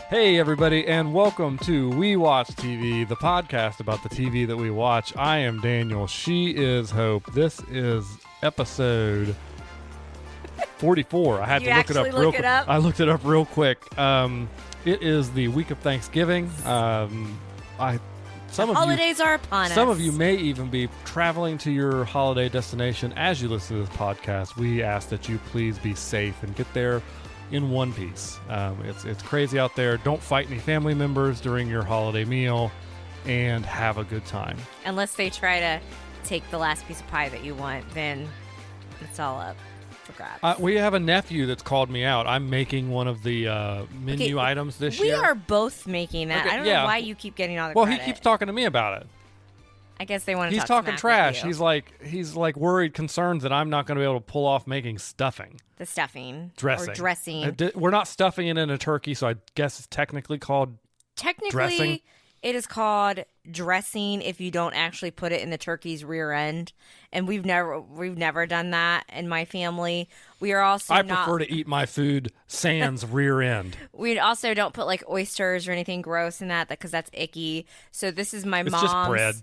Hey, everybody, and welcome to We Watch TV, the podcast about the TV that we watch. I am Daniel. She is Hope. This is episode 44. I had to look it up real quick. I looked it up real quick. It is the week of Thanksgiving. Holidays are upon us. Some of you may even be traveling to your holiday destination as you listen to this podcast. We ask that you please be safe and get there in one piece. It's crazy out there. Don't fight any family members during your holiday meal, and have a good time. Unless they try to take the last piece of pie that you want, then it's all up for grabs. We have a nephew that's called me out. I'm making one of the menu items this year. We are both making that. I don't know why you keep getting all the credit. Well, he keeps talking to me about it. I guess they want to. He's talking trash. He's like worried, concerned that I'm not going to be able to pull off making stuffing. The stuffing, dressing, or dressing. We're not stuffing it in a turkey, so I guess it's technically called. Dressing. It is called dressing if you don't actually put it in the turkey's rear end, and we've never done that in my family. We are also I prefer to eat my food sans rear end. We also don't put like oysters or anything gross in that because that's icky. So this is my mom's. It's just bread.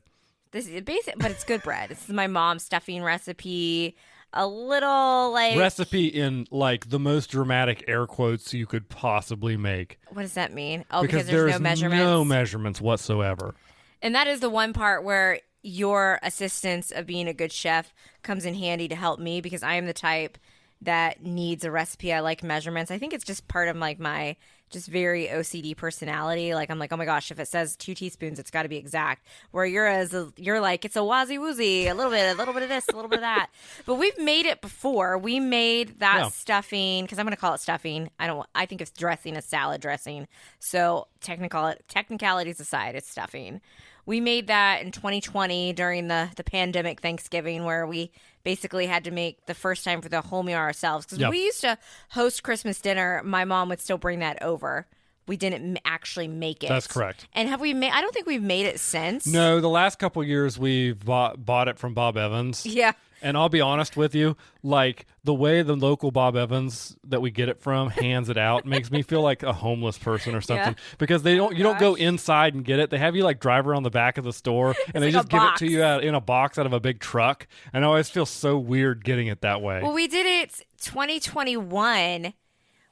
This is basic, but it's good bread. This is my mom's stuffing recipe. A little like recipe in like the most dramatic air quotes you could possibly make. What does that mean? Oh, because there's no measurements. No measurements whatsoever. And that is the one part where your assistance of being a good chef comes in handy to help me, because I am the type that needs a recipe. I like measurements. I think it's just part of like my just very OCD personality. Like I'm like, oh my gosh, if it says 2 teaspoons, it's got to be exact. Where you're like, it's a wazzy woozy, a little bit of this, a little bit of that. But we've made it before. We made that stuffing, because I'm going to call it stuffing. I think it's dressing, a salad dressing. So technicalities aside, it's stuffing. We made that in 2020 during the pandemic Thanksgiving, where we basically had to make the first time for the whole meal ourselves. Because we used to host Christmas dinner. My mom would still bring that over. We didn't actually make it. That's correct. And have we made? I don't think we've made it since. No, the last couple of years we've bought it from Bob Evans. Yeah. And I'll be honest with you, like the way the local Bob Evans that we get it from hands it out makes me feel like a homeless person or something, because you don't go inside and get it. They have you like drive around the back of the store and they just give it to you in a box out of a big truck. And I always feel so weird getting it that way. Well, we did it 2021.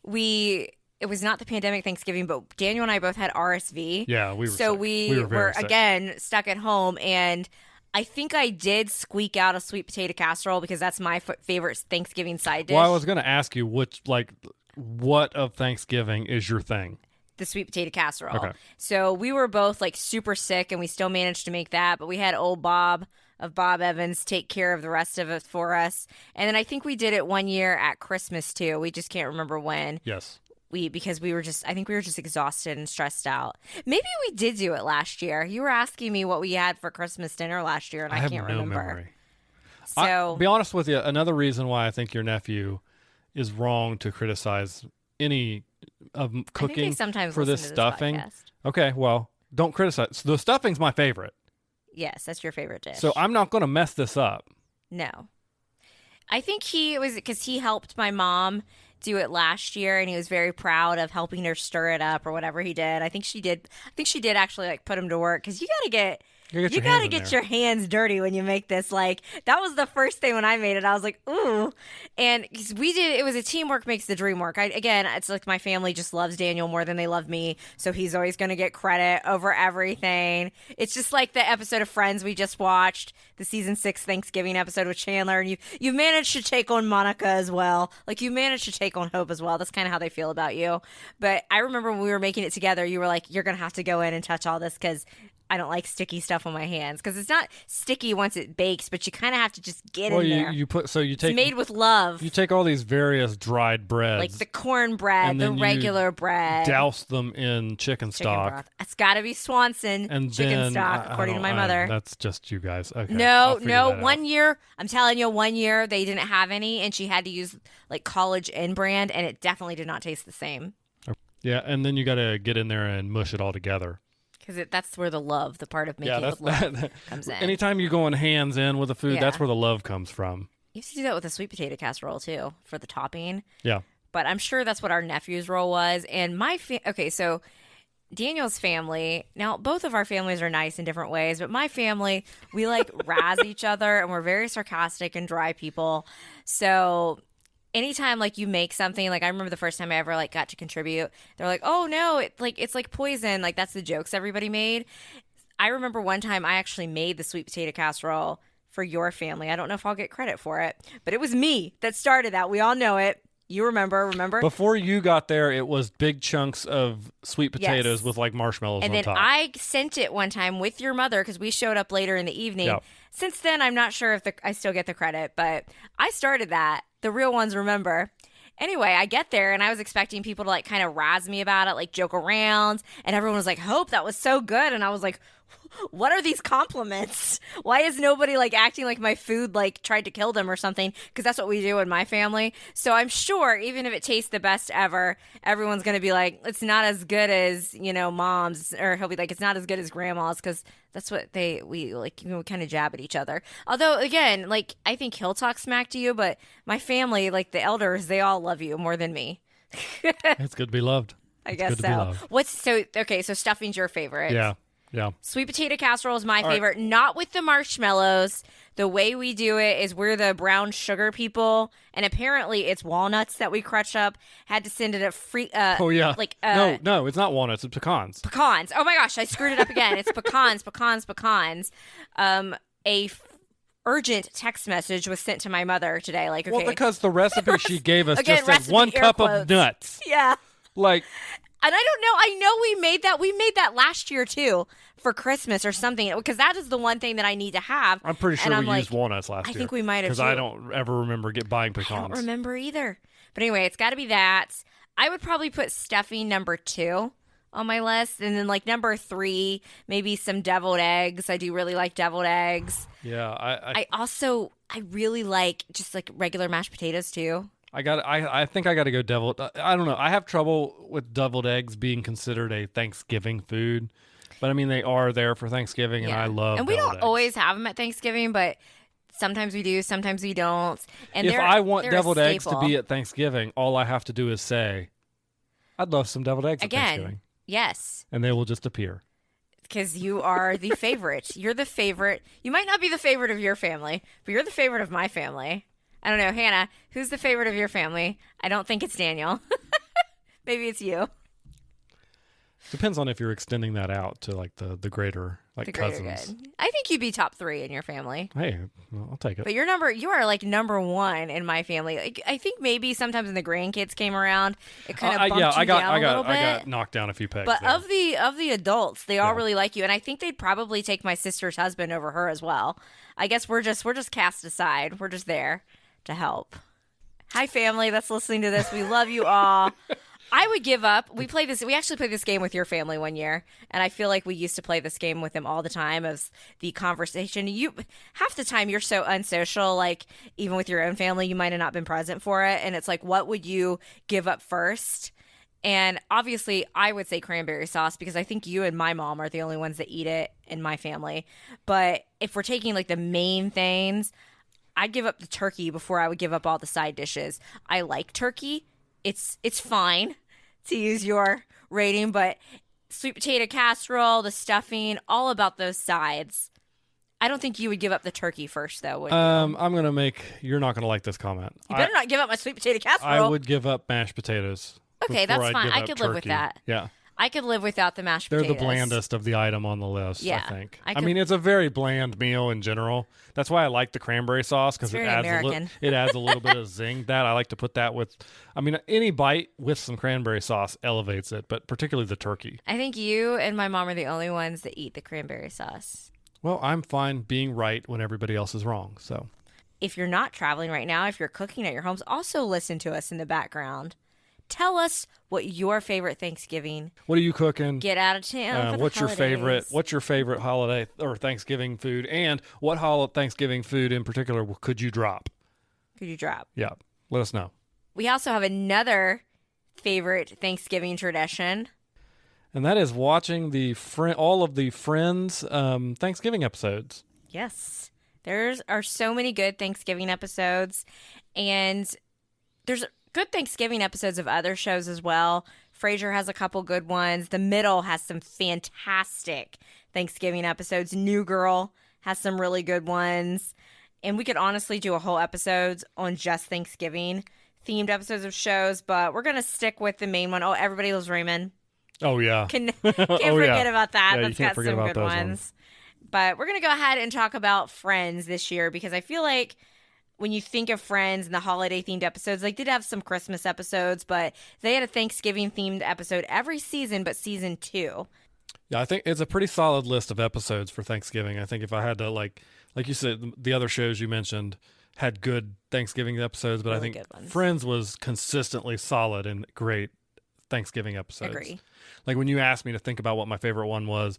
It was not the pandemic Thanksgiving, but Daniel and I both had RSV. Yeah, we were so sick. we were sick. Again stuck at home, and I think I did squeak out a sweet potato casserole because that's my favorite Thanksgiving side dish. Well, I was going to ask you what of Thanksgiving is your thing? The sweet potato casserole. Okay. So we were both like super sick, and we still managed to make that, but we had old Bob of Bob Evans take care of the rest of it for us. And then I think we did it one year at Christmas too. We just can't remember when. Yes. Because we were just exhausted and stressed out. Maybe we did do it last year. You were asking me what we had for Christmas dinner last year, and I can't remember. Memory. So, I'll be honest with you, another reason why I think your nephew is wrong to criticize any of cooking for this stuffing. Okay, well, don't criticize. So the stuffing's my favorite. Yes, that's your favorite dish. So I'm not going to mess this up. No. I think it was because he helped my mom do it last year, and he was very proud of helping her stir it up or whatever he did. I think she did actually like put him to work, because you got to get your hands dirty when you make this. Like, that was the first thing when I made it. I was like, ooh. And it was a teamwork makes the dream work. Again, it's like my family just loves Daniel more than they love me, so he's always going to get credit over everything. It's just like the episode of Friends we just watched, the season 6 Thanksgiving episode with Chandler, and you've managed to take on Monica as well. Like, you managed to take on Hope as well. That's kind of how they feel about you. But I remember when we were making it together, you were like, you're going to have to go in and touch all this, because I don't like sticky stuff on my hands, because it's not sticky once it bakes, but you kind of have to just get in there. It's made with love. You take all these various dried breads, like the cornbread, the regular bread, douse them in chicken stock. Broth. It's got to be Swanson chicken stock, according to my mother. That's just you guys. Okay. No. 1 year, I'm telling you, 1 year they didn't have any, and she had to use like College Inn brand, and it definitely did not taste the same. Yeah, and then you got to get in there and mush it all together. Because that's where the part of making with love comes in. Anytime you're going hands in with the food, that's where the love comes from. You have to do that with a sweet potato casserole, too, for the topping. Yeah. But I'm sure that's what our nephew's role was. And so Daniel's family, now both of our families are nice in different ways, but my family, we like razz each other and we're very sarcastic and dry people. So anytime like you make something, like I remember the first time I ever like got to contribute, they're like, "Oh no, it's like poison." Like that's the jokes everybody made. I remember one time I actually made the sweet potato casserole for your family. I don't know if I'll get credit for it, but it was me that started that. We all know it. You remember? Before you got there, it was big chunks of sweet potatoes Yes. with like marshmallows And on then top. I sent it one time with your mother because we showed up later in the evening. Yep. Since then, I'm not sure if I still get the credit, but I started that. The real ones remember. Anyway, I get there and I was expecting people to like kind of razz me about it, like joke around. And everyone was like, "Hope, that was so good." And I was like, what are these compliments? Why is nobody like acting like my food like tried to kill them or something? Because that's what we do in my family. So I'm sure even if it tastes the best ever, everyone's going to be like, it's not as good as, mom's, or he'll be like, it's not as good as grandma's, because that's what we kind of jab at each other. Although again, like I think he'll talk smack to you, but my family, like the elders, they all love you more than me. It's good to be loved. I guess so. So stuffing's your favorite? Yeah. Yeah. Sweet potato casserole is my favorite. Not with the marshmallows. The way we do it is we're the brown sugar people, and apparently it's walnuts that we crunch up. Had to send it a free. Oh yeah. No, it's not walnuts. It's pecans. Pecans. Oh my gosh, I screwed it up again. It's pecans. Urgent text message was sent to my mother today. Like, okay. Well, because the recipe she gave us Again, just said recipe, 1 air cup quotes. of nuts. Yeah. Like. And I don't know. I know we made that. We made that last year too for Christmas or something, because that is the one thing that I need to have. I'm pretty sure and we used walnuts last year. I think we might have, because I don't ever remember buying pecans. I don't remember either. But anyway, it's got to be that. I would probably put stuffing number 2 on my list, and then like number 3, maybe some deviled eggs. I do really like deviled eggs. Yeah, I really like just like regular mashed potatoes too. I think I got to go deviled. I don't know. I have trouble with deviled eggs being considered a Thanksgiving food, but I mean they are there for Thanksgiving, and I love. And we deviled don't eggs. always have them at Thanksgiving, but sometimes we do, sometimes we don't. And if I want they're deviled a eggs to be at Thanksgiving, all I have to do is say, "I'd love some deviled eggs at Thanksgiving." Yes, and they will just appear. Because you are the favorite. You're the favorite. You might not be the favorite of your family, but you're the favorite of my family. I don't know, Hannah, who's the favorite of your family? I don't think it's Daniel. Maybe it's you. Depends on if you're extending that out to like the greater cousins. Good. I think you'd be top 3 in your family. Hey, well, I'll take it. But you are like number 1 in my family. Like, I think maybe sometimes when the grandkids came around, it kind of bumped you down a little bit. I got knocked down a few pegs. But there. of the adults, they all really like you, and I think they'd probably take my sister's husband over her as well. I guess we're just cast aside. We're just there to help. Hi, family that's listening to this. We love you all. I would give up. We actually played this game with your family one year, and I feel like we used to play this game with them all the time. Of the conversation, half the time you're so unsocial, like even with your own family, you might have not been present for it, and it's like, what would you give up first? And obviously, I would say cranberry sauce, because I think you and my mom are the only ones that eat it in my family. But if we're taking like the main things, I'd give up the turkey before I would give up all the side dishes. I like turkey. It's fine, to use your rating, but sweet potato casserole, the stuffing, all about those sides. I don't think you would give up the turkey first, though, would you? You're not gonna like this comment. You better not give up my sweet potato casserole. I would give up mashed potatoes. Okay, that's fine. I could live with that. Yeah. I could live without the mashed potatoes. They're the blandest of the item on the list, yeah, I think. I mean, it's a very bland meal in general. That's why I like the cranberry sauce, because it adds a little bit of zing. I like to put that with, any bite with some cranberry sauce elevates it, but particularly the turkey. I think you and my mom are the only ones that eat the cranberry sauce. Well, I'm fine being right when everybody else is wrong, so. If you're not traveling right now, if you're cooking at your homes, also listen to us in the background. Tell us what your favorite Thanksgiving. What are you cooking? Get out of town. What's your favorite holiday or Thanksgiving food? And what Thanksgiving food in particular could you drop? Yeah, let us know. We also have another favorite Thanksgiving tradition, and that is watching all of the Friends Thanksgiving episodes. Yes, there are so many good Thanksgiving episodes, and there's good Thanksgiving episodes of other shows as well. Frasier has a couple good ones. The Middle has some fantastic Thanksgiving episodes. New Girl has some really good ones. And we could honestly do a whole episode on just Thanksgiving themed episodes of shows, but we're going to stick with the main one. Oh, Everybody Loves Raymond. Oh, yeah. Can't forget about that. Yeah, That's got some good ones. But we're going to go ahead and talk about Friends this year because I feel like when you think of Friends and the holiday-themed episodes, they did have some Christmas episodes, but they had a Thanksgiving-themed episode every season but season 2. Yeah, I think it's a pretty solid list of episodes for Thanksgiving. I think if I had to, like you said, the other shows you mentioned had good Thanksgiving episodes, but Really I think good ones. Friends was consistently solid and great Thanksgiving episodes. Agree. Like when you asked me to think about what my favorite one was,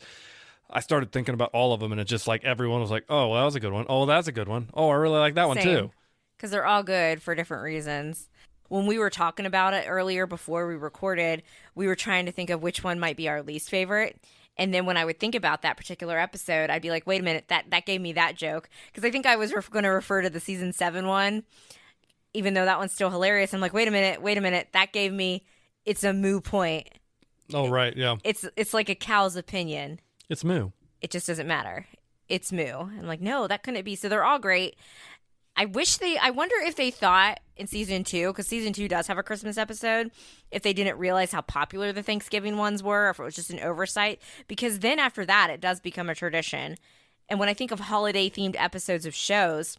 I started thinking about all of them, and it just like everyone was like, oh, well, that was a good one. Oh, that's a good one. Oh, I really like that one too. Because they're all good for different reasons. When we were talking about it earlier before we recorded, we were trying to think of which one might be our least favorite. And then when I would think about that particular episode, I'd be like, wait a minute, that gave me that joke. Because I think I was going to refer to the season 7 one, even though that one's still hilarious. I'm like, wait a minute, that gave me, it's a moo point. Oh, right, yeah. It's like a cow's opinion. It's moo. It just doesn't matter. It's moo. I'm like, no, that couldn't be. So they're all great. I wonder if they thought in season 2, because season 2 does have a Christmas episode, if they didn't realize how popular the Thanksgiving ones were, or if it was just an oversight. Because then after that, it does become a tradition. And when I think of holiday-themed episodes of shows,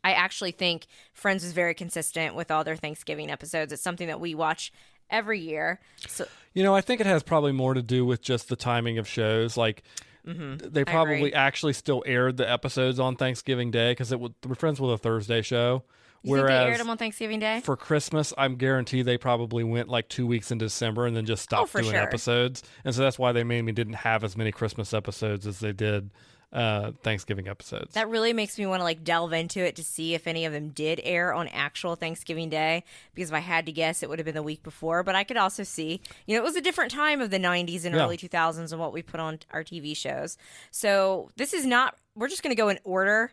I actually think Friends is very consistent with all their Thanksgiving episodes. It's something that we watch every year. So, I think it has probably more to do with just the timing of shows. Like, they probably actually still aired the episodes on Thanksgiving Day because Friends was a Thursday show. You think they aired them on Thanksgiving Day? For Christmas, I'm guaranteed they probably went like 2 weeks in December and then just stopped doing episodes. And so that's why they maybe didn't have as many Christmas episodes as they did Thanksgiving episodes. That really makes me want to like delve into it to see if any of them did air on actual Thanksgiving Day, because if I had to guess, it would have been the week before. But I could also see, it was a different time of the 90s and early 2000s and what we put on our TV shows. So this is not, we're just going to go in order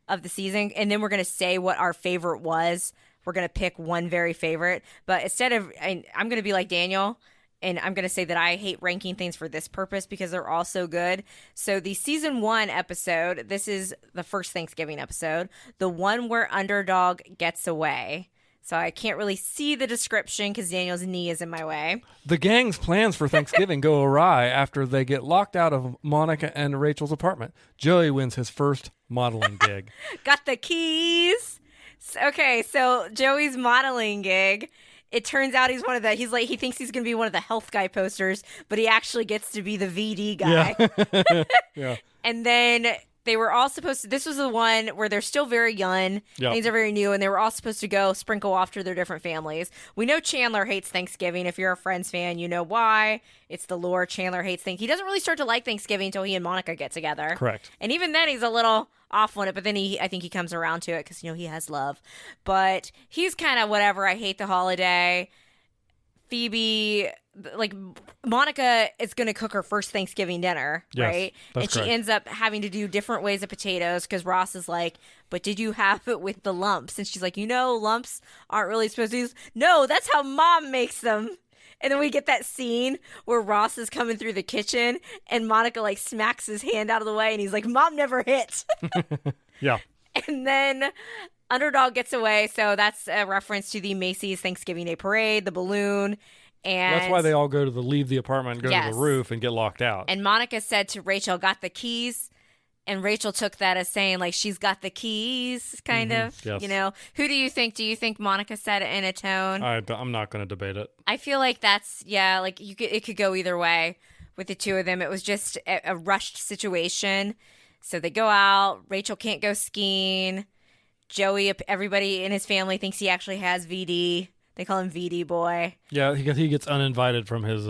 of the season, and then we're going to say what our favorite was. We're going to pick one very favorite, but instead of, I'm going to be like Daniel, and I'm going to say that I hate ranking things for this purpose because they're all so good. So the season 1 episode, this is the first Thanksgiving episode, the one where Underdog gets away. So I can't really see the description because Daniel's knee is in my way. The gang's plans for Thanksgiving go awry after they get locked out of Monica and Rachel's apartment. Joey wins his first modeling gig. Got the keys. Okay, so Joey's modeling gig. It turns out he thinks he's going to be one of the health guy posters, but he actually gets to be the VD guy. Yeah. Yeah. And then they were all supposed to, this was the one where they're still very young, things are very new, and they were all supposed to go sprinkle off to their different families. We know Chandler hates Thanksgiving. If you're a Friends fan, you know why. It's the lore. Chandler hates Thanksgiving. He doesn't really start to like Thanksgiving until he and Monica get together. Correct. And even then, he's a little off on it, but then I think he comes around to it because, he has love. But he's kind of whatever. I hate the holiday. Phoebe, like Monica is going to cook her first Thanksgiving dinner, right? And she ends up having to do different ways of potatoes because Ross is like, but did you have it with the lumps? And she's like, lumps aren't really supposed to use. No, that's how Mom makes them. And then we get that scene where Ross is coming through the kitchen and Monica like smacks his hand out of the way and he's like, Mom never hits. Yeah. And then Underdog gets away. So that's a reference to the Macy's Thanksgiving Day Parade, the balloon. And that's why they all leave the apartment and go to the roof and get locked out. And Monica said to Rachel, got the keys. And Rachel took that as saying, like, she's got the keys, kind of. Yes. Who do you think? Do you think Monica said it in a tone? I'm not going to debate it. I feel like that's, it could go either way with the two of them. It was just a rushed situation. So they go out. Rachel can't go skiing. Joey, everybody in his family thinks he actually has VD. They call him VD boy. Yeah, he gets uninvited from his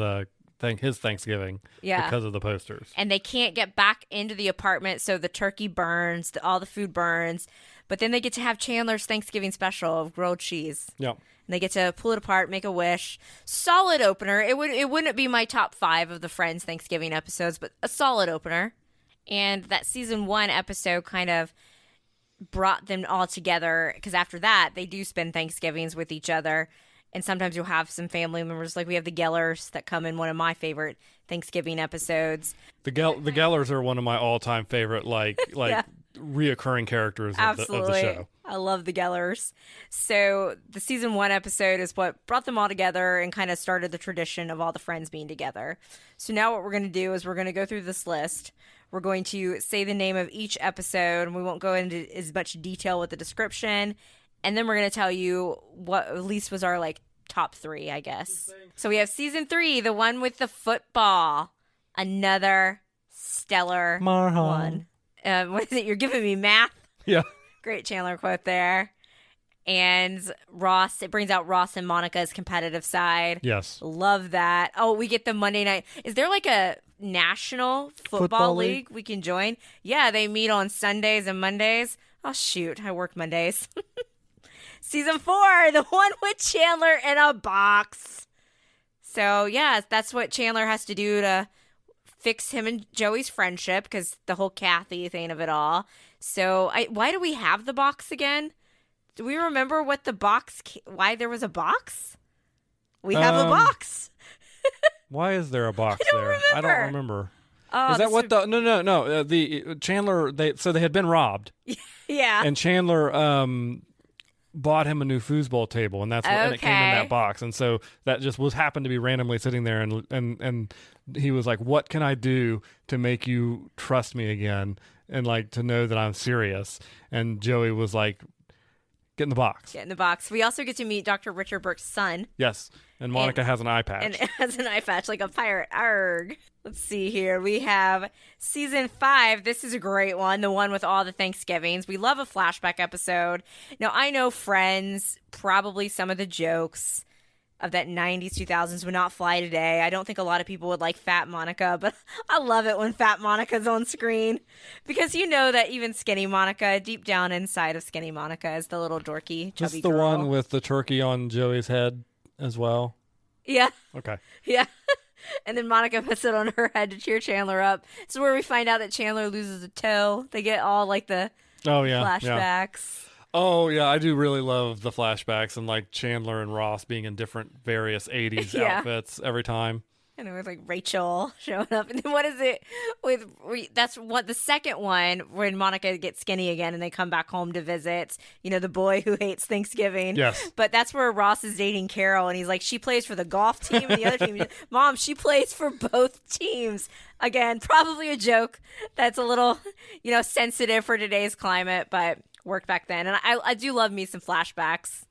Thanksgiving because of the posters. And they can't get back into the apartment, so the turkey burns, all the food burns. But then they get to have Chandler's Thanksgiving special of grilled cheese. Yeah. And they get to pull it apart, make a wish. Solid opener. It wouldn't be my top 5 of the Friends Thanksgiving episodes, but a solid opener. And that season 1 episode kind of brought them all together because after that, they do spend Thanksgivings with each other. And sometimes you'll have some family members, like we have the Gellers that come in one of my favorite Thanksgiving episodes. The Gellers are one of my all-time favorite, Yeah. reoccurring characters of the show. I love the Gellers. So the season 1 episode is what brought them all together and kind of started the tradition of all the friends being together. So now what we're going to do is we're going to go through this list. We're going to say the name of each episode, and we won't go into as much detail with the description. And then we're going to tell you what at least was our top 3, I guess. So we have season 3, the one with the football. Another stellar one. What is it? You're giving me math? Yeah. Great Chandler quote there. And Ross, it brings out Ross and Monica's competitive side. Yes. Love that. Oh, we get the Monday night. Is there a national football league we can join? Yeah, they meet on Sundays and Mondays. Oh, shoot. I work Mondays. Season 4, the one with Chandler in a box. So, yeah, that's what Chandler has to do to fix him and Joey's friendship, because the whole Kathy thing of it all. So, why do we have the box again? Do we remember what the box, why there was a box? We have a box. Why is there a box there? I don't remember. Oh, is that what the no the Chandler they had been robbed. Yeah. And Chandler bought him a new foosball table, and that's what, and it came in that box, and so that just happened to be randomly sitting there, and he was like, "What can I do to make you trust me again, and to know that I'm serious?" And Joey was like, "Get in the box." Get in the box. We also get to meet Dr. Richard Burke's son. Yes, and Monica has an eye patch. And it has an eye patch like a pirate. Arg. Let's see here. We have season 5. This is a great one. The one with all the Thanksgivings. We love a flashback episode. Now, I know Friends, probably some of the jokes of that 90s, 2000s would not fly today. I don't think a lot of people would like Fat Monica, but I love it when Fat Monica's on screen, because you know that even Skinny Monica, deep down inside of Skinny Monica, is the little dorky, chubby Just the girl. one with the turkey on Joey's head as well? Yeah. Okay. Yeah. And then Monica puts it on her head to cheer Chandler up. This is where we find out that Chandler loses a toe. They get all the flashbacks. Yeah. Oh, yeah, I do really love the flashbacks and Chandler and Ross being in different various 80s outfits every time. And it was Rachel showing up. And then what is it with, that's what the second one, when Monica gets skinny again and they come back home to visit, the boy who hates Thanksgiving. Yes. But that's where Ross is dating Carol, and he's like, she plays for the golf team and the other team. Mom, she plays for both teams. Again, probably a joke that's a little, sensitive for today's climate, but worked back then. And I do love me some flashbacks.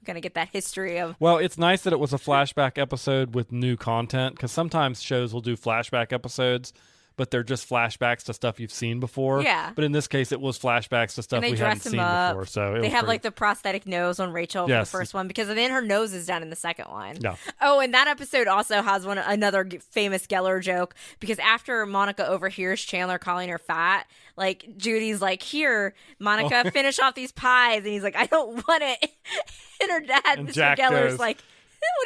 I'm going to get that history of... Well, it's nice that it was a flashback episode with new content, because sometimes shows will do flashback episodes, but they're just flashbacks to stuff you've seen before. Yeah. But in this case, it was flashbacks to stuff we haven't seen before. So they have the prosthetic nose on Rachel for the first one, because then her nose is done in the second one. Yeah. Oh, and that episode also has another famous Geller joke, because after Monica overhears Chandler calling her fat, Judy's like, "Here, Monica, finish off these pies," and he's like, "I don't want it." And her dad, and Mr. Jack Geller's goes, like,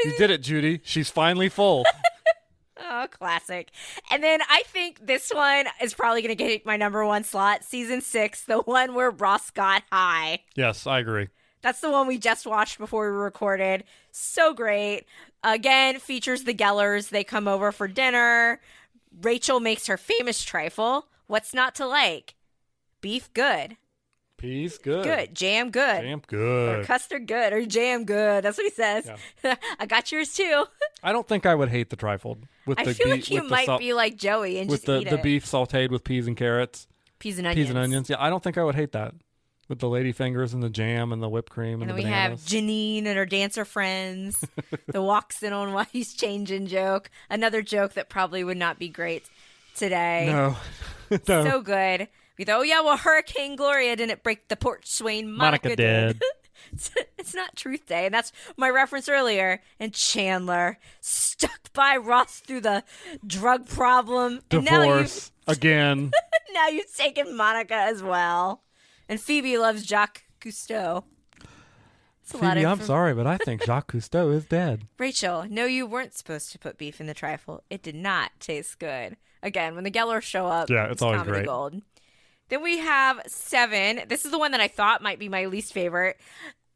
"You did it, Judy. She's finally full." Oh, classic. And then I think this one is probably going to get my number 1 slot, season 6, the one where Ross got high. Yes, I agree. That's the one we just watched before we recorded. So great. Again, features the Gellers. They come over for dinner. Rachel makes her famous trifle. What's not to like? Beef good. Peas good. Good. Jam good. Jam good. Or custard good. Or jam good. That's what he says. Yeah. I got yours too. I don't think I would hate the trifle. I feel like you might be like Joey and just eat it. With the beef sauteed with peas and carrots. Peas and onions. Yeah, I don't think I would hate that. With the lady fingers and the jam and the whipped cream and the bananas. And then we have Janine and her dancer friends. The walks in on while he's changing joke. Another joke that probably would not be great today. No. So good. We thought, oh yeah, well, Hurricane Gloria didn't break the porch swing. Monica did. It's not Truth Day, and that's my reference earlier. And Chandler stuck by Ross through the drug problem. Divorce again. Now you've taken Monica as well. And Phoebe loves Jacques Cousteau. Phoebe, I'm sorry, but I think Jacques Cousteau is dead. Rachel, no, you weren't supposed to put beef in the trifle. It did not taste good. Again, when the Gellers show up, it's always comedy great. Gold. Then we have 7. This is the one that I thought might be my least favorite.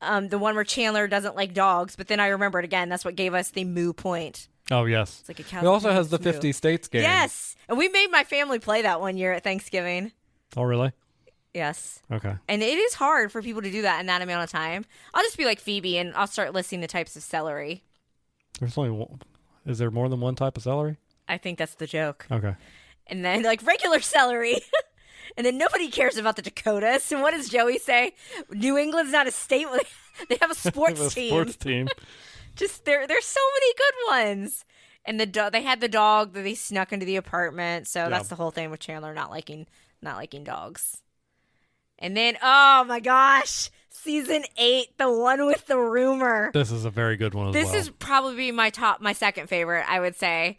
the one where Chandler doesn't like dogs, but then I remembered again. That's what gave us the moo point. Oh, yes. It's like a cow. It also has the 50 states game. Yes. And we made my family play that one year at Thanksgiving. Oh, really? Yes. Okay. And it is hard for people to do that in that amount of time. I'll just be like Phoebe, and I'll start listing the types of celery. There's only one. Is there more than one type of celery? I think that's the joke. Okay. And then, like, regular celery. And then nobody cares about the Dakotas. And what does Joey say? New England's not a state. They have a sports team. Sports team. Just there's so many good ones. And they had the dog that they snuck into the apartment. So that's the whole thing with Chandler not liking dogs. And then, oh my gosh, season 8, the one with the rumor. This is a very good one as well. This is probably my second favorite, I would say.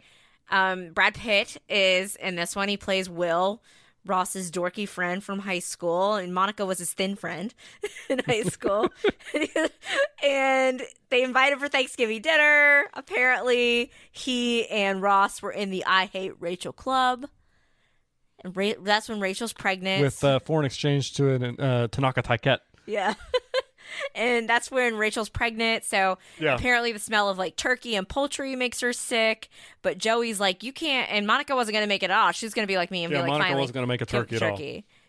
Brad Pitt is in this one. He plays Will, Ross's dorky friend from high school, and Monica was his thin friend in high school. And they invited for Thanksgiving dinner. Apparently, he and Ross were in the I Hate Rachel Club. And that's when Rachel's pregnant. With foreign exchange to Tanaka Taiket. Yeah. And that's when Rachel's pregnant. So apparently the smell of like turkey and poultry makes her sick. But Joey's like, you can't. And Monica wasn't going to make it at all. She was going to be like me and be like, Monica finally. wasn't going to make a turkey at all.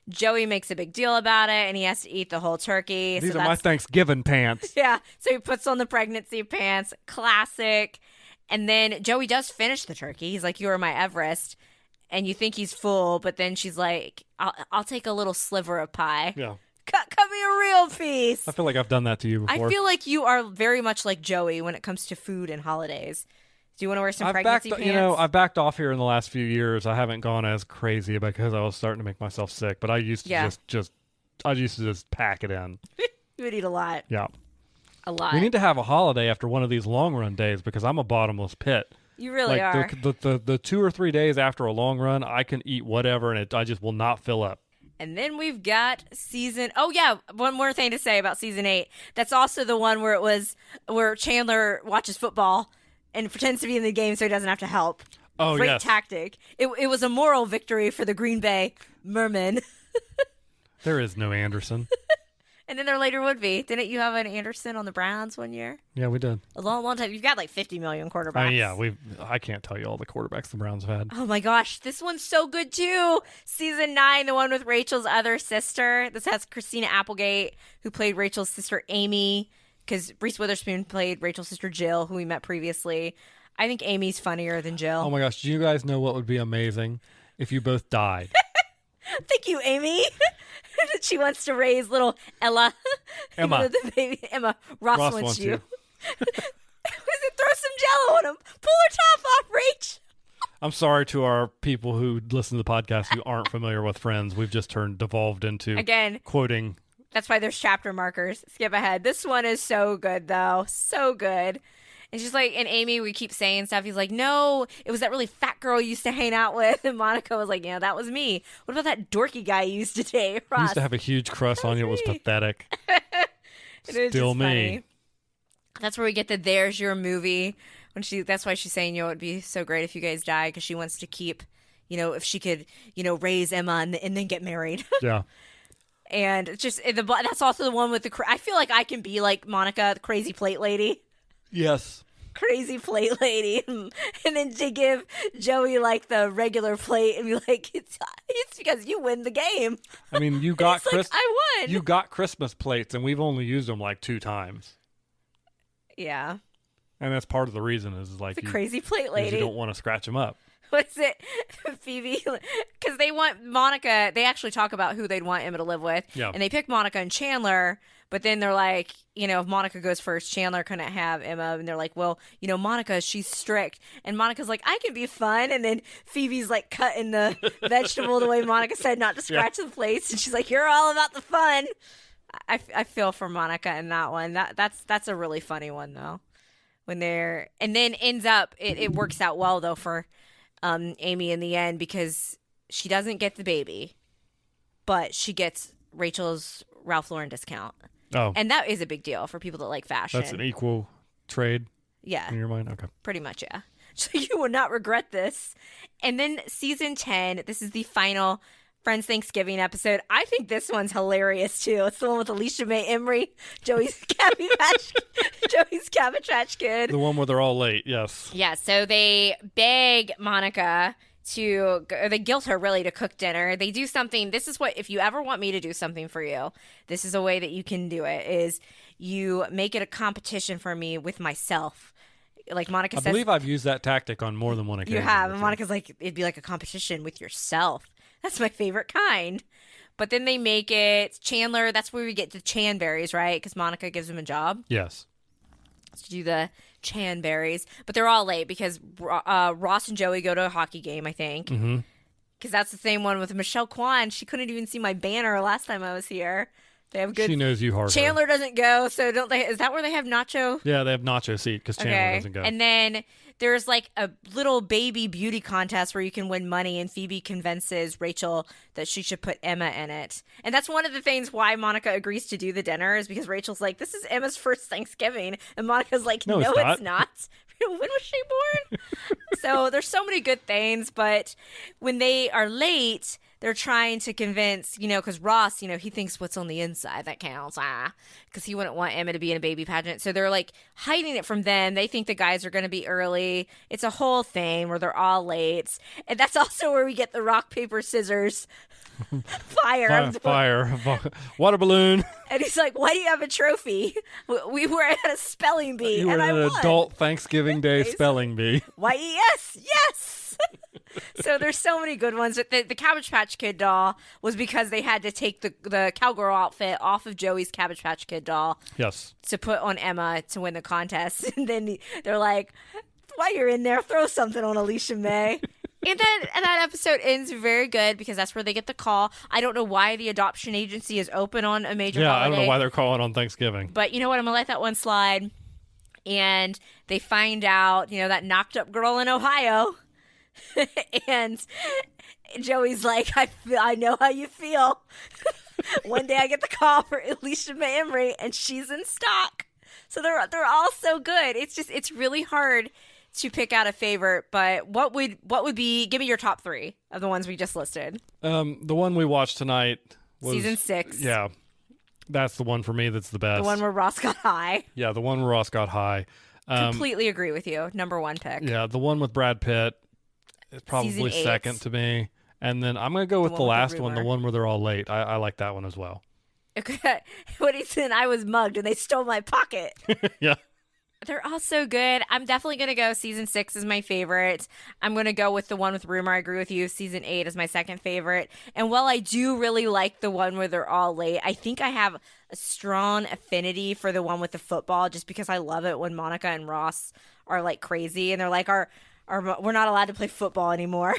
Joey makes a big deal about it, and he has to eat the whole turkey. These are my Thanksgiving pants. Yeah. So he puts on the pregnancy pants. Classic. And then Joey does finish the turkey. He's like, you are my Everest. And you think he's full, but then she's like, I'll take a little sliver of pie. Yeah. Cut me a real piece. I feel like I've done that to you before. I feel like you are very much like Joey when it comes to food and holidays. Do you want to wear some pregnancy pants? I've backed off here in the last few years. I haven't gone as crazy because I was starting to make myself sick. But I used to just pack it in. You would eat a lot. Yeah. A lot. We need to have a holiday after one of these long run days because I'm a bottomless pit. You really are. The 2 or 3 days after a long run, I can eat whatever, and I just will not fill up. And then we've got one more thing to say about season 8. That's also the one where Chandler watches football and pretends to be in the game so he doesn't have to help. Oh, Great yes. tactic. It was a moral victory for the Green Bay Mermen. There is no Anderson. And then there later would be. Didn't you have an Anderson on the Browns one year? Yeah, we did. A long time. You've got like 50 million quarterbacks. I can't tell you all the quarterbacks the Browns have had. Oh my gosh, this one's so good too. Season 9, the one with Rachel's other sister. This has Christina Applegate, who played Rachel's sister Amy, because Reese Witherspoon played Rachel's sister Jill, who we met previously. I think Amy's funnier than Jill. Oh my gosh, do you guys know what would be amazing if you both died? Thank you, Amy. She wants to raise little Emma. The baby Emma. Ross wants you. Throw some Jello on him. Pull her top off, Rach. I'm sorry to our people who listen to the podcast who aren't familiar with Friends. We've just devolved into quoting. That's why there's chapter markers. Skip ahead. This one is so good, though. So good. And she's like, and Amy, we keep saying stuff. He's like, no, it was that really fat girl you used to hang out with. And Monica was like, yeah, that was me. What about that dorky guy you used to date, Ross? He used to have a huge crush on you. It was pathetic. Still me. Funny. That's where we get the "There's your movie." That's why she's saying, it'd be so great if you guys die, because she wants to keep, if she could, raise Emma and then get married. Yeah. And that's also the one with I feel like I can be like Monica, the crazy plate lady. Yes. Crazy plate lady. And then to give Joey like the regular plate and be like, it's because you win the game. I mean, you got I won. You got Christmas plates, and we've only used them like 2 times. Yeah. And that's part of the reason is like the crazy plate lady. You don't want to scratch them up. What is it? Phoebe, because they want Monica. They actually talk about who they'd want Emma to live with. Yeah. And they pick Monica and Chandler. But then they're like, if Monica goes first, Chandler couldn't have Emma. And they're like, well, Monica, she's strict. And Monica's like, I can be fun. And then Phoebe's like cutting the vegetable the way Monica said not to scratch the plates. And she's like, you're all about the fun. I feel for Monica in that one. That's a really funny one, though. And then ends up, it works out well, though, for Amy in the end, because she doesn't get the baby, but she gets Rachel's Ralph Lauren discount. Oh. And that is a big deal for people that like fashion. That's an equal trade? Yeah. In your mind? Okay. Pretty much, yeah. So you will not regret this. And then season 10, this is the final Friends Thanksgiving episode. I think this one's hilarious too. It's the one with Alicia Mae Emery, Joey's Cabbage Patch Kid. The one where they're all late, yes. Yeah, so they beg Monica they guilt her really to cook dinner. They do something. This is what, if you ever want me to do something for you, this is a way that you can do it, is you make it a competition for me with myself. Like Monica says. I believe I've used that tactic on more than one occasion. You have. And Monica's like, it'd be like a competition with yourself. That's my favorite kind. But then they make it Chandler. That's where we get the Chanberries, right? Because Monica gives him a job. Yes. To do the Chanberries. But they're all late because Ross and Joey go to a hockey game, I think. Mm-hmm. Because that's the same one with Michelle Kwan. She couldn't even see my banner last time I was here. They have good. She knows you hard. Chandler doesn't go, so don't they? Is that where they have Nacho? Yeah, they have Nacho seat because Chandler doesn't go. And then there's like a little baby beauty contest where you can win money, and Phoebe convinces Rachel that she should put Emma in it. And that's one of the things why Monica agrees to do the dinner, is because Rachel's like, "This is Emma's first Thanksgiving," and Monica's like, "No, it's not. When was she born?" So there's so many good things, but when they are late, they're trying to convince, because Ross, he thinks what's on the inside that counts, because he wouldn't want Emma to be in a baby pageant. So they're like hiding it from them. They think the guys are going to be early. It's a whole thing where they're all late. And that's also where we get the rock, paper, scissors fire. Water balloon. And he's like, "Why do you have a trophy? We were at a spelling bee, you were and at I an won." adult Thanksgiving Day spelling bee. Why, yes. So there's so many good ones. The Cabbage Patch Kid doll was because they had to take the cowgirl outfit off of Joey's Cabbage Patch Kid doll. Yes. To put on Emma to win the contest. And then they're like, "While you're in there, throw something on Alicia Mae." And that episode ends very good because that's where they get the call. I don't know why the adoption agency is open on a major holiday. I don't know why they're calling on Thanksgiving. But you know what? I'm going to let that one slide. And they find out, that knocked up girl in Ohio. And Joey's like, I know how you feel. One day I get the call for Alicia Mae Emery, and she's in stock. So they're all so good. It's really hard to pick out a favorite, but what would be, give me your top 3 of the ones we just listed. The one we watched tonight was season 6. Yeah. That's the one for me that's the best. The one where Ross got high. Yeah, the one where Ross got high. Completely agree with you. Number 1 pick. Yeah, the one with Brad Pitt is probably second to me. And then I'm going to go with the last one, the one where they're all late. I like that one as well. Okay. What he said, I was mugged and they stole my pocket. Yeah. They're all so good. I'm definitely going to go season 6 is my favorite. I'm going to go with the one with Rumor. I agree with you. Season 8 is my second favorite. And while I do really like the one where they're all late, I think I have a strong affinity for the one with the football just because I love it when Monica and Ross are like crazy and they're like, we're not allowed to play football anymore.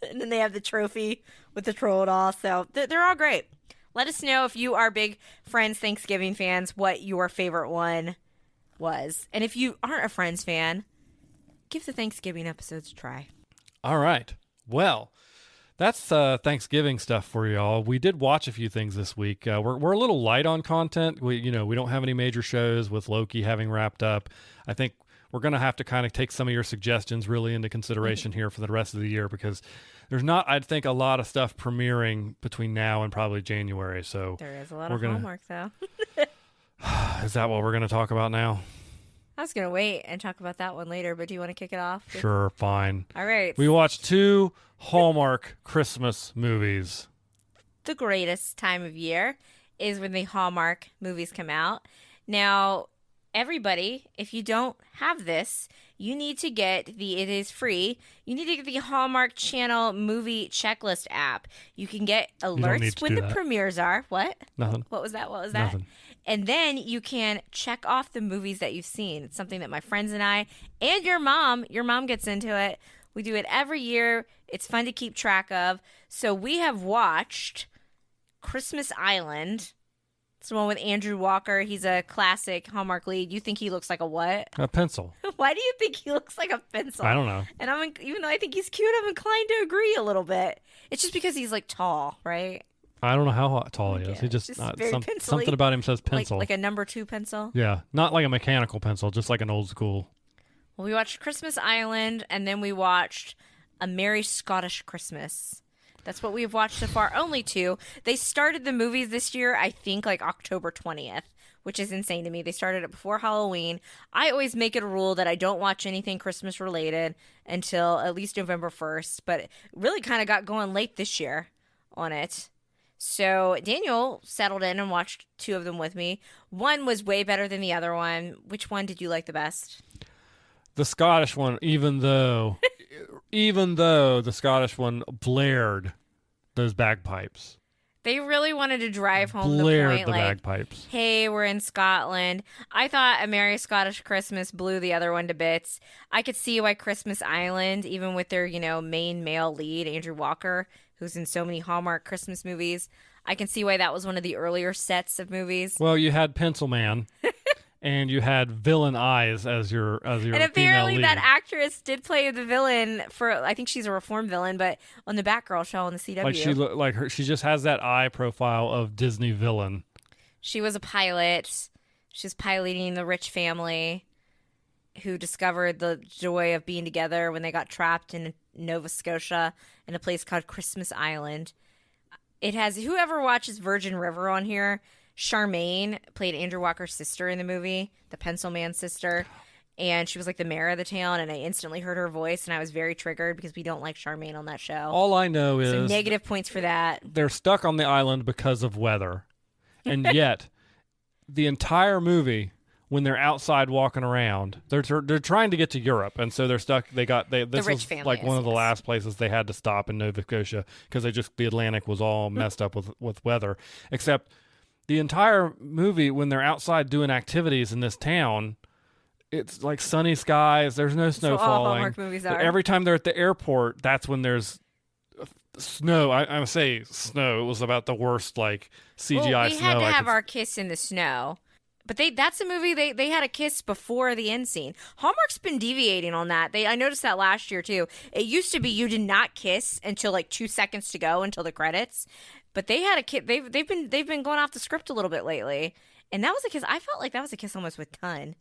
And then they have the trophy with the troll doll. So they're all great. Let us know if you are big Friends Thanksgiving fans, what your favorite one was. And if you aren't a Friends fan, give the Thanksgiving episodes a try. All right. Well, that's Thanksgiving stuff for y'all. We did watch a few things this week. We're a little light on content. We don't have any major shows with Loki having wrapped up. I think we're going to have to kind of take some of your suggestions really into consideration here for the rest of the year because there's not, I think, a lot of stuff premiering between now and probably January. So there is a lot of Hallmark, though. Is that what we're going to talk about now? I was going to wait and talk about that one later, but do you want to kick it off? Sure, fine. All right. We watched 2 Hallmark Christmas movies. The greatest time of year is when the Hallmark movies come out. Now, everybody, if you don't have this, you need to get it is free. You need to get the Hallmark Channel movie checklist app. You can get alerts when the premieres are. What? Nothing. What was that? Nothing. And then you can check off the movies that you've seen. It's something that my friends and I and your mom gets into it. We do it every year. It's fun to keep track of. So we have watched Christmas Island. It's the one with Andrew Walker. He's a classic Hallmark lead. You think he looks like a what? A pencil. Why do you think he looks like a pencil? I don't know. And even though I think he's cute, I'm inclined to agree a little bit. It's just because he's like tall, right? I don't know how tall he is. Yeah, He just very something about him says pencil. Like a number 2 pencil? Yeah, not like a mechanical pencil, just like an old school. Well, we watched Christmas Island, and then we watched A Merry Scottish Christmas. That's what we've watched so far. Only 2. They started the movies this year, I think, like October 20th, which is insane to me. They started it before Halloween. I always make it a rule that I don't watch anything Christmas related until at least November 1st, but it really kind of got going late this year on it. So Daniel settled in and watched 2 of them with me. One was way better than the other one. Which one did you like the best? The Scottish one, even though the Scottish one blared those bagpipes. They really wanted to drive home Blared the point, the like, bagpipes. hey, we're in Scotland. I thought A Merry Scottish Christmas blew the other one to bits. I could see why Christmas Island, even with their, main male lead, Andrew Walker, who's in so many Hallmark Christmas movies, I can see why that was one of the earlier sets of movies. Well, you had Pencil Man. And you had Villain Eyes as your and female apparently lead. that actress did play the villain for, I think she's a reformed villain, but on the Batgirl show on the CW. Like she just has that eye profile of Disney villain. She was a pilot. She was piloting the rich family who discovered the joy of being together when they got trapped in Nova Scotia in a place called Christmas Island. It has, whoever watches Virgin River on here, Charmaine played Andrew Walker's sister in the movie, the Pencil Man sister, and she was like the mayor of the town, and I instantly heard her voice, and I was very triggered because we don't like Charmaine on that show. All I know is... So negative points for that. They're stuck on the island because of weather. And yet, the entire movie, when they're outside walking around, they're trying to get to Europe, and so they're stuck. This was like one of the last places they had to stop in Nova Scotia because the Atlantic was all messed up with weather, except... The entire movie, when they're outside doing activities in this town, it's like sunny skies. There's no snow falling. All Hallmark movies are. Every time they're at the airport, that's when there's snow. I say snow. It was about the worst, like CGI snow. We had to have our kiss in the snow. But that's a movie they had a kiss before the end scene. Hallmark's been deviating on that. I noticed that last year too. It used to be you did not kiss until like 2 seconds to go until the credits. But they had a kiss. They've been going off the script a little bit lately, and that was a kiss. I felt like that was a kiss almost with tongue,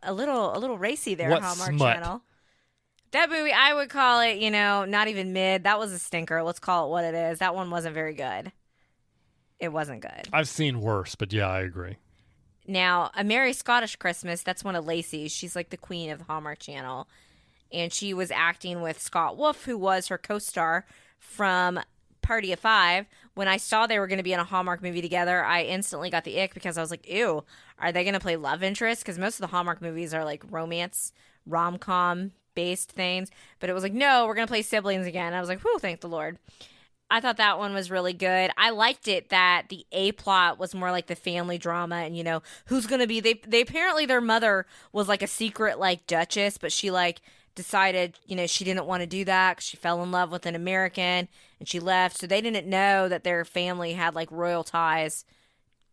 a little racy there. What Hallmark smut? Channel. That movie, I would call it, not even mid. That was a stinker. Let's call it what it is. That one wasn't very good. It wasn't good. I've seen worse, but yeah, I agree. Now, A Merry Scottish Christmas. That's one of Lacey's. She's like the queen of the Hallmark Channel, and she was acting with Scott Wolf, who was her co-star from Party of Five. When I saw they were going to be in a Hallmark movie together, I instantly got the ick because I was like, ew, are they going to play love interest? Because most of the Hallmark movies are like romance, rom-com based things. But it was like, no, we're going to play siblings again. I was like, whew, thank the Lord. I thought that one was really good. I liked it that the A plot was more like the family drama and, who's going to be, they apparently their mother was like a secret like duchess, but she like decided, she didn't want to do that because she fell in love with an American and she left. So they didn't know that their family had like royal ties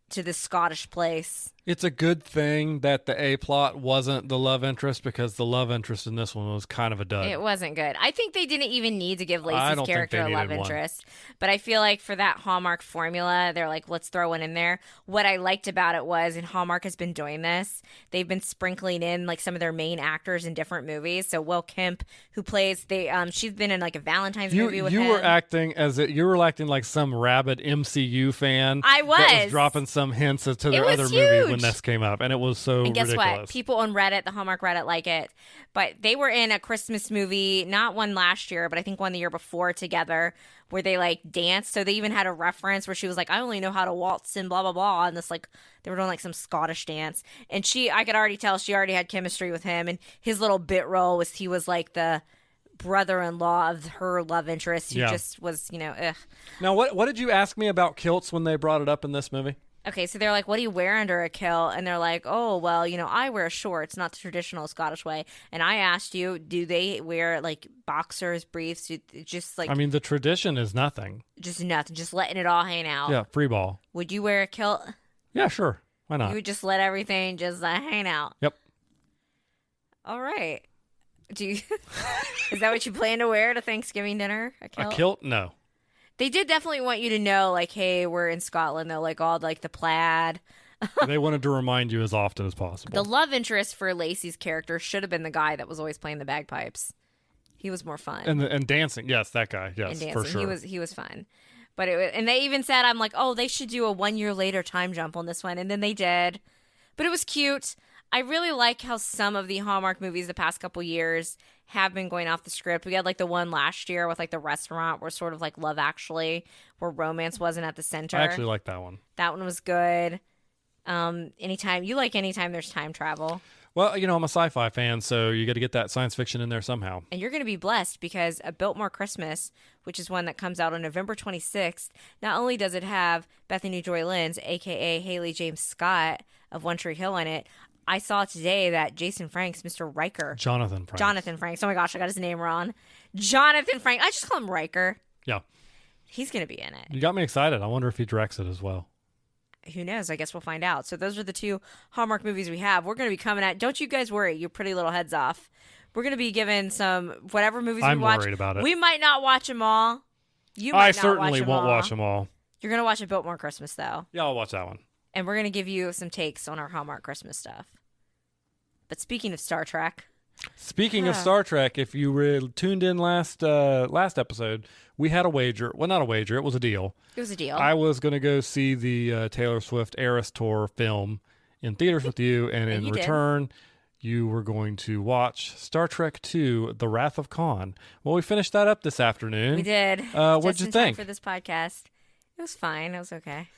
to this Scottish place. It's a good thing that the A plot wasn't the love interest because the love interest in this one was kind of a dud. It wasn't good. I think they didn't even need to give Lacey's character a love interest. But I feel like for that Hallmark formula, they're like, let's throw one in there. What I liked about it was, and Hallmark has been doing this, they've been sprinkling in like some of their main actors in different movies. So Will Kemp, who plays she's been in like a Valentine's movie with him. You were acting like some rabid MCU fan. I was. That was dropping some hints to their other movie when this came up, and it was so and guess ridiculous. What? People on Reddit, the Hallmark Reddit, like it. But they were in a Christmas movie, not one last year, but I think one the year before together, where they like danced. So they even had a reference where she was like, I only know how to waltz and blah, blah, blah. And this like, they were doing like some Scottish dance. And I could already tell she already had chemistry with him. And his little bit role was he was like the brother-in-law of her love interest who just was, ugh. Now, what did you ask me about kilts when they brought it up in this movie? Okay, so they're like, what do you wear under a kilt? And they're like, oh, well, I wear shorts, not the traditional Scottish way. And I asked you, do they wear like boxers, briefs? Just like, I mean, the tradition is nothing. Just nothing, just letting it all hang out. Yeah, free ball. Would you wear a kilt? Yeah, sure. Why not? You would just let everything just hang out. Yep. All right. Is that what you plan to wear to Thanksgiving dinner? A kilt? A kilt? No. They did definitely want you to know, like, hey, we're in Scotland. They're like all like the plaid. They wanted to remind you as often as possible. The love interest for Lacey's character should have been the guy that was always playing the bagpipes. He was more fun. And dancing. Yes, that guy. Yes, and dancing. for sure. He was fun. But and they even said, I'm like, oh, they should do a 1 year later time jump on this one. And then they did. But it was cute. I really like how some of the Hallmark movies the past couple years have been going off the script. We had like the one last year with like the restaurant where sort of like Love Actually, where romance wasn't at the center. I actually like that one. That one was good. Anytime there's time travel. Well, I'm a sci-fi fan, so you got to get that science fiction in there somehow. And you're going to be blessed because A Biltmore Christmas, which is one that comes out on November 26th, not only does it have Bethany Joy Lenz, a.k.a. Haley James Scott of One Tree Hill in it, I saw today that Jason Franks, Mr. Riker. Jonathan Franks. Oh my gosh, I got his name wrong. Jonathan Franks. I just call him Riker. Yeah. He's going to be in it. You got me excited. I wonder if he directs it as well. Who knows? I guess we'll find out. So those are the 2 Hallmark movies we have. We're going to be coming at. Don't you guys worry your pretty little heads off. We're going to be given some whatever movies we watch. I'm worried about it. We might not watch them all. I certainly won't watch them all. You're going to watch A Biltmore Christmas, though. Yeah, I'll watch that one. And we're going to give you some takes on our Hallmark Christmas stuff. But speaking of Star Trek. Speaking of Star Trek, if you were tuned in last episode, we had a wager. Well, not a wager. It was a deal. It was a deal. I was going to go see the Taylor Swift Eras Tour film in theaters with you, and in return, you were going to watch Star Trek II: The Wrath of Khan. Well, we finished that up this afternoon. We did. What'd you think? For this podcast, it was fine. It was okay.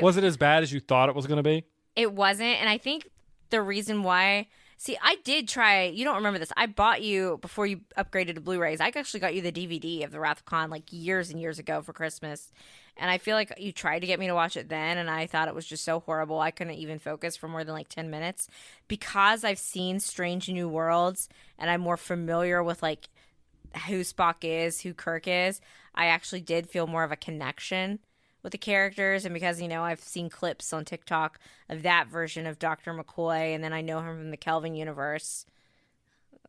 Was it as bad as you thought it was going to be? It wasn't, and I think the reason why... See, I did try... You don't remember this. I bought you, before you upgraded to Blu-rays, I actually got you the DVD of The Wrath of Khan like years and years ago for Christmas. And I feel like you tried to get me to watch it then, and I thought it was just so horrible. I couldn't even focus for more than like 10 minutes. Because I've seen Strange New Worlds, and I'm more familiar with like who Spock is, who Kirk is, I actually did feel more of a connection with the characters, and because I've seen clips on TikTok of that version of Dr. McCoy, and then I know him from the Kelvin universe.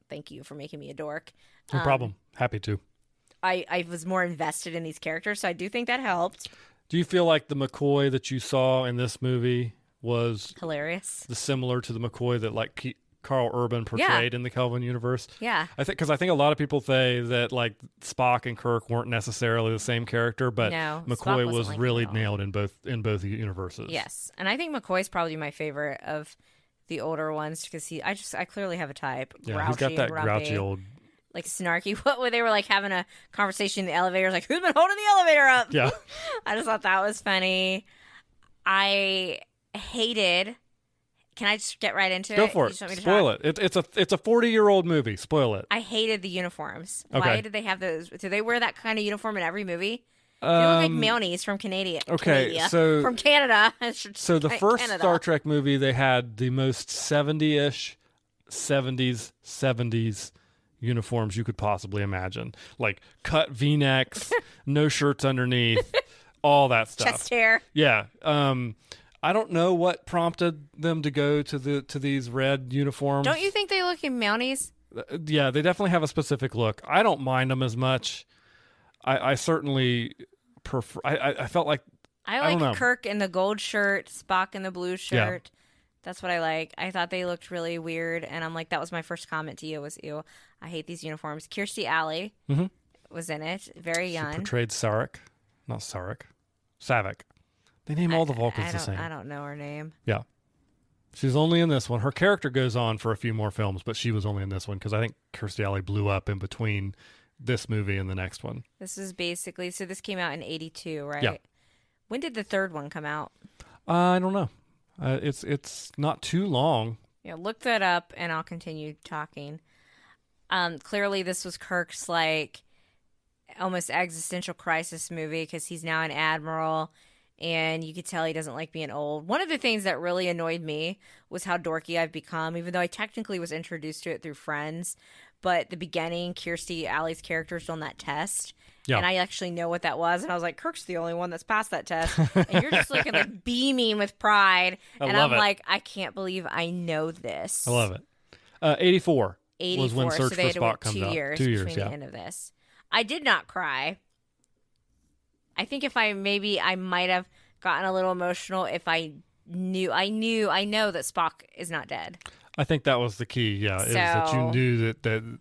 Thank you for making me a dork. No problem. Happy to. I was more invested in these characters, so I do think that helped. Do you feel like the McCoy that you saw in this movie was hilarious, similar to the McCoy that like Carl Urban portrayed in the Kelvin universe? Yeah. I think a lot of people say that like Spock and Kirk weren't necessarily the same character, but McCoy was like really nailed in both universes. Yes. And I think McCoy's probably my favorite of the older ones because I clearly have a type. Yeah, he's got that grouchy old, like snarky. What they were like having a conversation in the elevator, like who's been holding the elevator up? Yeah. I just thought that was funny. I hated. Can I just get right into it? Go for it. Spoil it. It's a 40-year-old movie. Spoil it. I hated the uniforms. Okay. Why did they have those? Do they wear that kind of uniform in every movie? They look like Mayonnaise from Canada. Okay, so from Canada. So the first Star Trek movie, they had the most 70-ish, 70s uniforms you could possibly imagine, like cut V-necks, no shirts underneath, all that stuff. Chest hair. Yeah. I don't know what prompted them to go to these red uniforms. Don't you think they look in Mayonnaise? Yeah, they definitely have a specific look. I don't mind them as much. I certainly prefer. I felt like I like Kirk in the gold shirt, Spock in the blue shirt. Yeah. That's what I like. I thought they looked really weird, and I'm like, that was my first comment to you was, ew, I hate these uniforms. Kirstie Alley was in it, very young. She portrayed Sarek, not Sarek, Savick. They name all the Vulcans the same. I don't know her name. Yeah. She's only in this one. Her character goes on for a few more films, but she was only in this one because I think Kirstie Alley blew up in between this movie and the next one. This is basically, so this came out in 1982, right? Yeah. When did the third one come out? I don't know. It's not too long. Yeah, look that up and I'll continue talking. Clearly this was Kirk's like almost existential crisis movie because he's now an admiral and you could tell he doesn't like being old. One of the things that really annoyed me was how dorky I've become, even though I technically was introduced to it through friends. But the beginning, Kirstie Alley's character's on that test. Yeah. And I actually know what that was. And I was like, Kirk's the only one that's passed that test. And you're just looking like beaming with pride. And I'm like, I can't believe I know this. I love it. 84 84 was when Search so they for had to Spock wait comes 2 out. years 2 years, between yeah. the end of this. I did not cry. I think if I might have gotten a little emotional if I know that Spock is not dead. I think that was the key, is that you knew that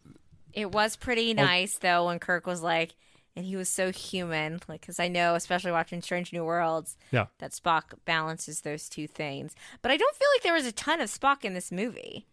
It was pretty nice though when Kirk was like, and he was so human, like, because I know, especially watching Strange New Worlds, Yeah. that Spock balances those two things. But I don't feel like there was a ton of Spock in this movie.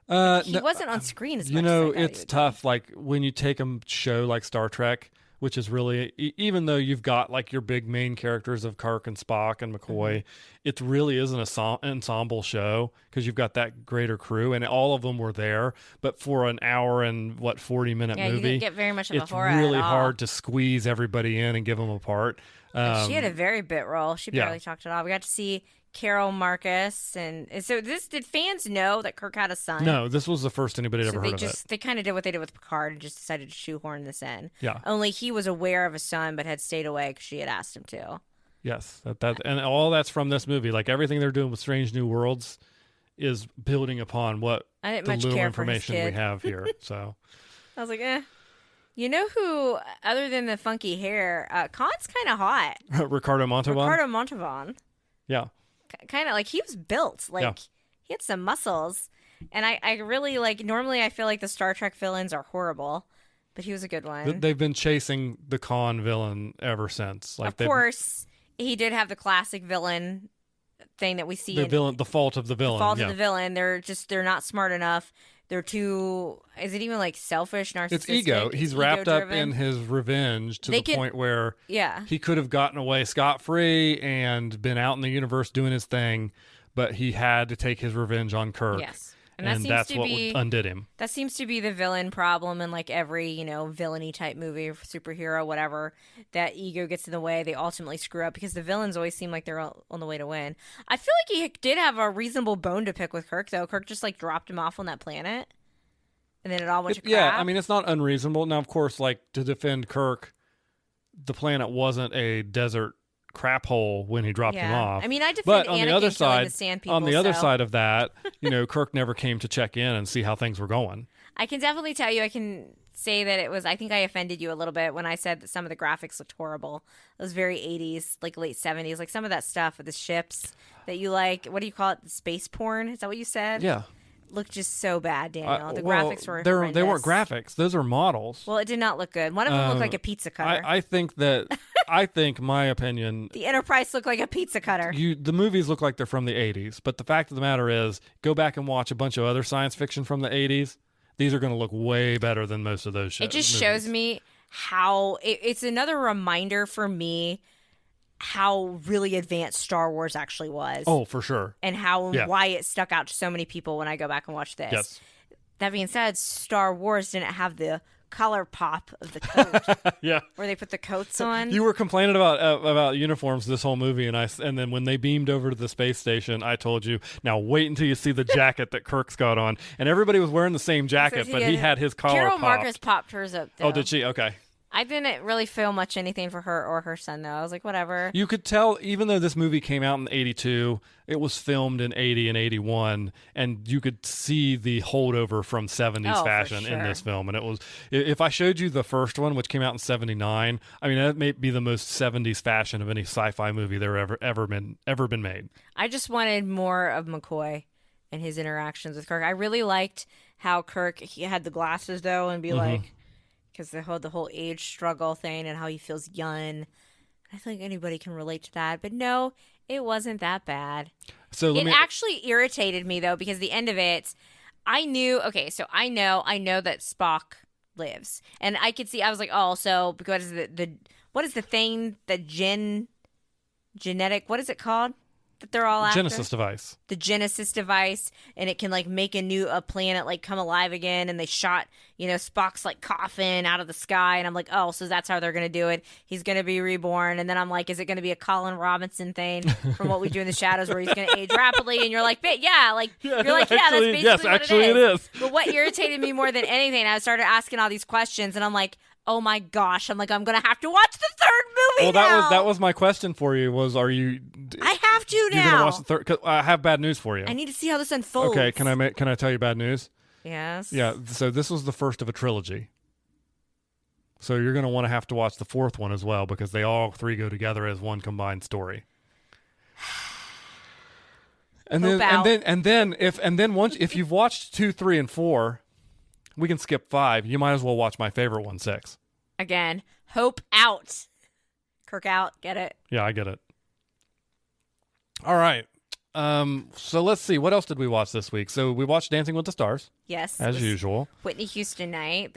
He wasn't on screen as much. You know, as I thought it's he would tough. be. Like when you take a show like Star Trek, which is really, even though you've got like your big main characters of Kirk and Spock and McCoy, it really is an ensemble show because you've got that greater crew and all of them were there. But for an hour and 40-minute Yeah, you movie, didn't get very much of it's a horror really at all. hard to squeeze everybody in and give them a part. She had a very bit role. She barely talked at all. We got to see Carol Marcus, and so did fans know that Kirk had a son? No, this was the first anybody had So ever heard of it. they kind of did what they did with Picard and just decided to shoehorn this in. Yeah. Only he was aware of a son, but had stayed away because she had asked him to. Yes, that and all that's from this movie. Like everything they're doing with Strange New Worlds is building upon what I didn't the much little care for his information we kid. have here. So I was like, eh. You know who, other than the funky hair, Khan's kind of hot. Ricardo Montalban. Ricardo Montalban. Yeah. Kind of like he was built. Like Yeah. he had some muscles. And I really like, normally I feel like the Star Trek villains are horrible, but he was a good one. They've been chasing the Khan villain ever since. Like Of course, he did have the classic villain thing that we see. the fault of the villain. The fault yeah. of the villain. They're not smart enough. They're too. Is it even like selfish, narcissistic? It's ego. He's wrapped up in his revenge to point where he could have gotten away scot-free and been out in the universe doing his thing, but he had to take his revenge on Kirk. Yes. And that's what undid him. That seems to be the villain problem in like every, villainy type movie, superhero, whatever. That ego gets in the way. They ultimately screw up because the villains always seem like they're on the way to win. I feel like he did have a reasonable bone to pick with Kirk, though. Kirk just like dropped him off on that planet. And then it all went to crap. Yeah, I mean, it's not unreasonable. Now, of course, like to defend Kirk, the planet wasn't a desert crap hole when he dropped him off. I mean, I defend but on Anakin the other side, the sand people, on the other side of that, Kirk never came to check in and see how things were going. I can definitely tell you, I can say that it was, I think I offended you a little bit when I said that some of the graphics looked horrible. It was very 80s, like late 70s, like some of that stuff with the ships that you like, what do you call it? Space porn? Is that what you said? Yeah. Looked just so bad, Daniel. The graphics were horrendous. They weren't graphics. Those are models. Well, it did not look good. One of them looked like a pizza cutter. I think my opinion, the Enterprise looked like a pizza cutter. The movies look like they're from the 80s, but the fact of the matter is, go back and watch a bunch of other science fiction from the 80s. These are going to look way better than most of those shows. It just shows me how it's another reminder for me how really advanced Star Wars actually was. Oh, for sure. And why it stuck out to so many people when I go back and watch this. Yes. That being said, Star Wars didn't have the color pop of the coat. Yeah. Where they put the coats on. You were complaining about uniforms this whole movie, and then when they beamed over to the space station, I told you, now wait until you see the jacket that Kirk's got on. And everybody was wearing the same jacket, but he had his collar Carol popped. Marcus popped hers up, though. Oh, did she? Okay. I didn't really feel much anything for her or her son, though. I was like, whatever. You could tell, even though this movie came out in 82, it was filmed in 80 and 81, and you could see the holdover from 70s fashion in this film. And it was, if I showed you the first one, which came out in 79, I mean, that may be the most 70s fashion of any sci-fi movie there ever been made. I just wanted more of McCoy and his interactions with Kirk. I really liked how Kirk, he had the glasses, though, and be like, because the whole age struggle thing and how he feels young. I think anybody can relate to that. But no, it wasn't that bad. So it actually irritated me, though, because the end of it, I knew, okay, so I know that Spock lives. And I could see, I was like, oh, so because what is the thing, genetic, what is it called? That they're all after? Genesis device. The Genesis device, and it can like make a planet like come alive again, and they shot Spock's like coffin out of the sky, and I'm like, oh, so that's how they're gonna do it. He's gonna be reborn, and then I'm like, is it gonna be a Colin Robinson thing from What We Do in the Shadows, where he's gonna age rapidly? And you're like, yeah, that's basically what it is. But what irritated me more than anything, I started asking all these questions, and I'm like, oh my gosh, I'm gonna have to watch the third movie. Well, that was my question for you. I have to now. You're gonna watch the third? 'Cause I have bad news for you. I need to see how this unfolds. Okay, can I tell you bad news? Yes. Yeah. So this was the first of a trilogy. So you're gonna want to have to watch the fourth one as well, because they all three go together as one combined story. And then once if you've watched 2, 3, and 4, we can skip 5. You might as well watch my favorite one, 6. Again, Hope out. Kirk out. Get it? Yeah, I get it. All right. So let's see. What else did we watch this week? So we watched Dancing with the Stars. Yes. As usual. Whitney Houston night.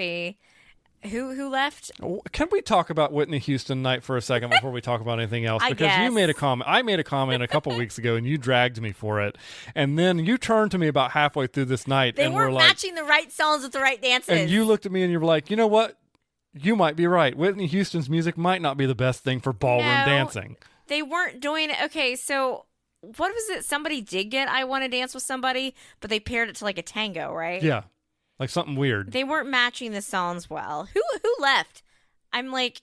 Who left? Can we talk about Whitney Houston night for a second before we talk about anything else? Because you made a comment. I made a comment a couple weeks ago, and you dragged me for it. And then you turned to me about halfway through this night. They and weren't were like, matching the right songs with the right dances. And you looked at me and you were like, you know what? You might be right. Whitney Houston's music might not be the best thing for ballroom dancing. They weren't doing it. Okay, so what was it? Somebody did get I Want to Dance with Somebody, but they paired it to like a tango, right? Yeah. Like something weird. They weren't matching the songs well. Who left? I'm like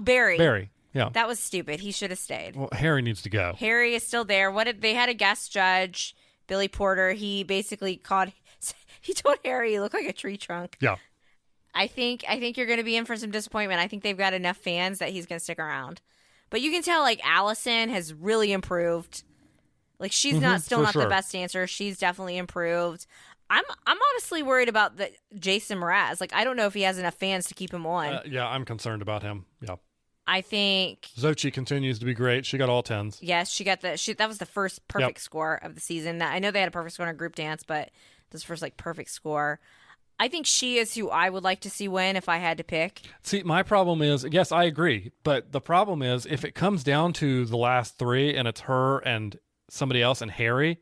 Barry. Barry. Yeah. That was stupid. He should have stayed. Well, Harry needs to go. Harry is still there. They had a guest judge, Billy Porter. He basically he told Harry he looked like a tree trunk. Yeah. I think you're going to be in for some disappointment. I think they've got enough fans that he's going to stick around. But you can tell like Allison has really improved. Like she's not the best dancer. She's definitely improved. I'm honestly worried about the Jason Mraz. Like I don't know if he has enough fans to keep him on. Yeah, I'm concerned about him. Yeah. I think Xochitl continues to be great. She got all 10s. Yes, she got that was the first perfect score of the season. I know they had a perfect score in a group dance, but this first like perfect score. I think she is who I would like to see win if I had to pick. See, my problem is, yes, I agree. But the problem is if it comes down to the last 3 and it's her and somebody else and Harry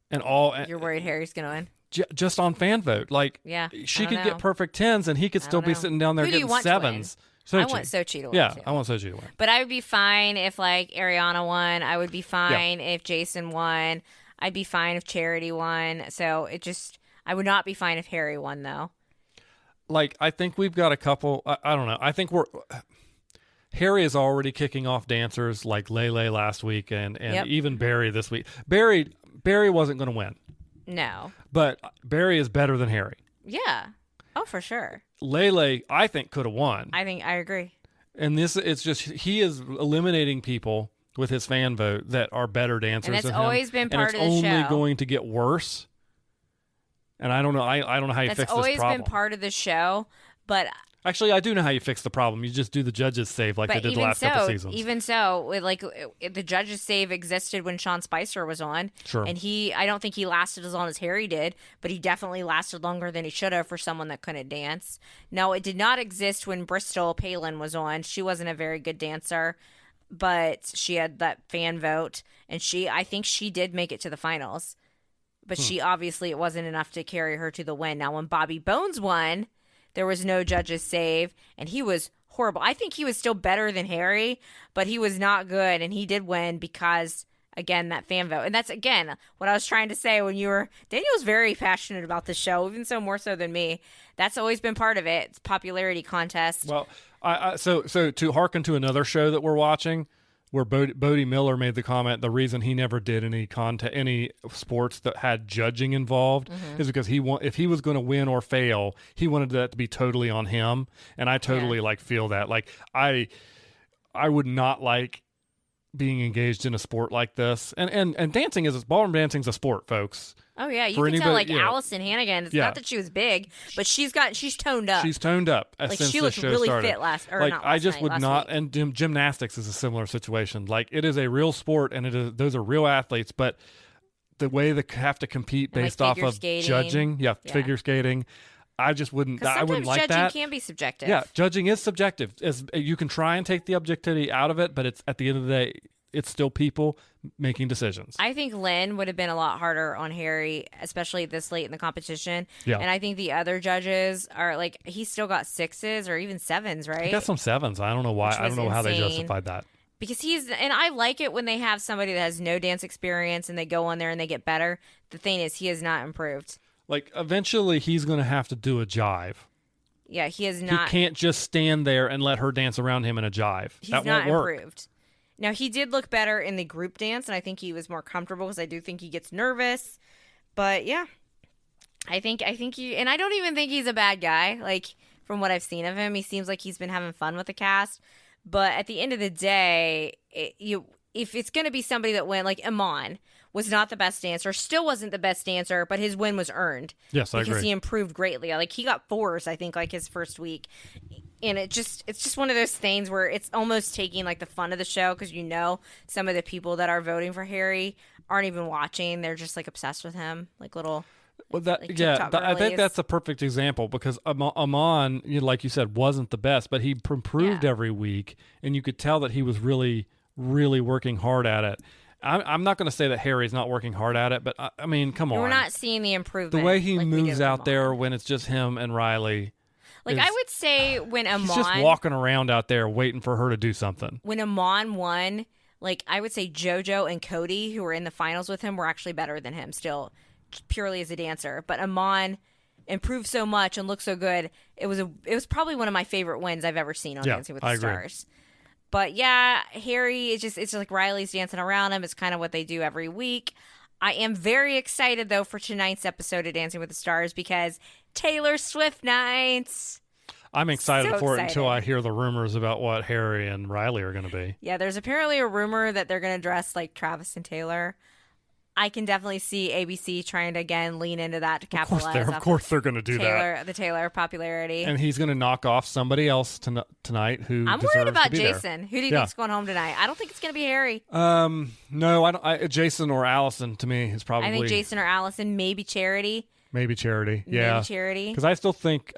and all. You're worried Harry's going to win? Just on fan vote. Like, she could get perfect 10s and he could still be sitting down there getting 7s. I want Xochitl to win. Yeah, I want Xochitl to win. But I would be fine if like Ariana won. I would be fine if Jason won. I'd be fine if Charity won. So I would not be fine if Harry won, though. Like, I think we've got a couple. I don't know. I think Harry is already kicking off dancers like Lele last week and even Barry this week. Barry wasn't going to win. No. But Barry is better than Harry. Yeah. Oh, for sure. Lele, I think, could have won. I agree. And it's just, he is eliminating people with his fan vote that are better dancers than him. And it's always been part of the show. And it's only going to get worse. And I don't know. I don't know how you fix this problem. That's always been part of the show, but actually, I do know how you fix the problem. You just do the judges' save like they did the last couple seasons. Even so, the judges' save existed when Sean Spicer was on. Sure. And I don't think he lasted as long as Harry did, but he definitely lasted longer than he should have for someone that couldn't dance. No, it did not exist when Bristol Palin was on. She wasn't a very good dancer, but she had that fan vote, and I think she did make it to the finals. But she obviously, it wasn't enough to carry her to the win. Now, when Bobby Bones won, there was no judges save, and he was horrible. I think he was still better than Harry, but he was not good, and he did win because, again, that fan vote. And that's, again, what I was trying to say when Daniel's very passionate about the show, even so more so than me. That's always been part of it. It's popularity contest. Well, so to hearken to another show that we're watching, where Bodie Miller made the comment, the reason he never did any sports that had judging involved is because if he was going to win or fail, he wanted that to be totally on him. And I totally feel that. Like I would not like being engaged in a sport like this. And dancing ballroom dancing is a sport, folks. Oh yeah, you can tell Allison Hannigan. It's not that she was big, but she's toned up. She's toned up since she looked really fit I just would not. Week. And gymnastics is a similar situation. Like it is a real sport, and those are real athletes. But the way they have to compete based off of judging, figure skating, I just wouldn't. I wouldn't like that. Sometimes judging can be subjective. Yeah, judging is subjective. You can try and take the objectivity out of it, but it's at the end of the day, it's still people making decisions. I think Lynn would have been a lot harder on Harry, especially this late in the competition. Yeah. And I think the other judges are he still got 6s or even 7s, right? He got some 7s. I don't know why. I don't know how they justified that. Because and I like it when they have somebody that has no dance experience and they go on there and they get better. The thing is, he has not improved. Eventually he's going to have to do a jive. Yeah, he is not. He can't just stand there and let her dance around him in a jive. That won't work. Improved. Now, he did look better in the group dance, and I think he was more comfortable because I do think he gets nervous. But, yeah, I think he – and I don't even think he's a bad guy. From what I've seen of him, he seems like he's been having fun with the cast. But at the end of the day, if it's going to be somebody that went – like Iman. was not the best dancer, still wasn't the best dancer, but his win was earned. Yes, I agree. Because he improved greatly. Like, he got 4s, I think, like, his first week. And it's just one of those things where it's almost taking, like, the fun of the show, because some of the people that are voting for Harry aren't even watching. They're just, like, obsessed with him. Like, little... Well, TikTok I think girlies. that's a perfect example because Amon, like you said, wasn't the best, but he improved every week, and you could tell that he was really, really working hard at it. I'm not going to say that Harry's not working hard at it, but I mean, come on. We're not seeing the improvement. The way he moves out there when it's just him and Riley. Like, I would say when Amon... He's just walking around out there waiting for her to do something. When Amon won, like, I would say JoJo and Cody, who were in the finals with him, were actually better than him still, purely as a dancer. But Amon improved so much and looked so good. It was probably one of my favorite wins I've ever seen on Dancing with the Stars. But yeah, Harry, it's just like Riley's dancing around him. It's kind of what they do every week. I am very excited, though, for tonight's episode of Dancing with the Stars because Taylor Swift nights. I'm excited for it until I hear the rumors about what Harry and Riley are going to be. Yeah, there's apparently a rumor that they're going to dress like Travis and Taylor. I can definitely see ABC trying to, again, lean into that to capitalize. Of course they're going to do that. The Taylor popularity. And he's going to knock off somebody else tonight who I'm deserves worried about to be Jason. there. Who do you think's going home tonight? I don't think it's going to be Harry. No, I don't. Jason or Allison, to me, is probably... I think Jason or Allison, maybe Charity. Maybe Charity, yeah. Maybe Charity. Because I still think...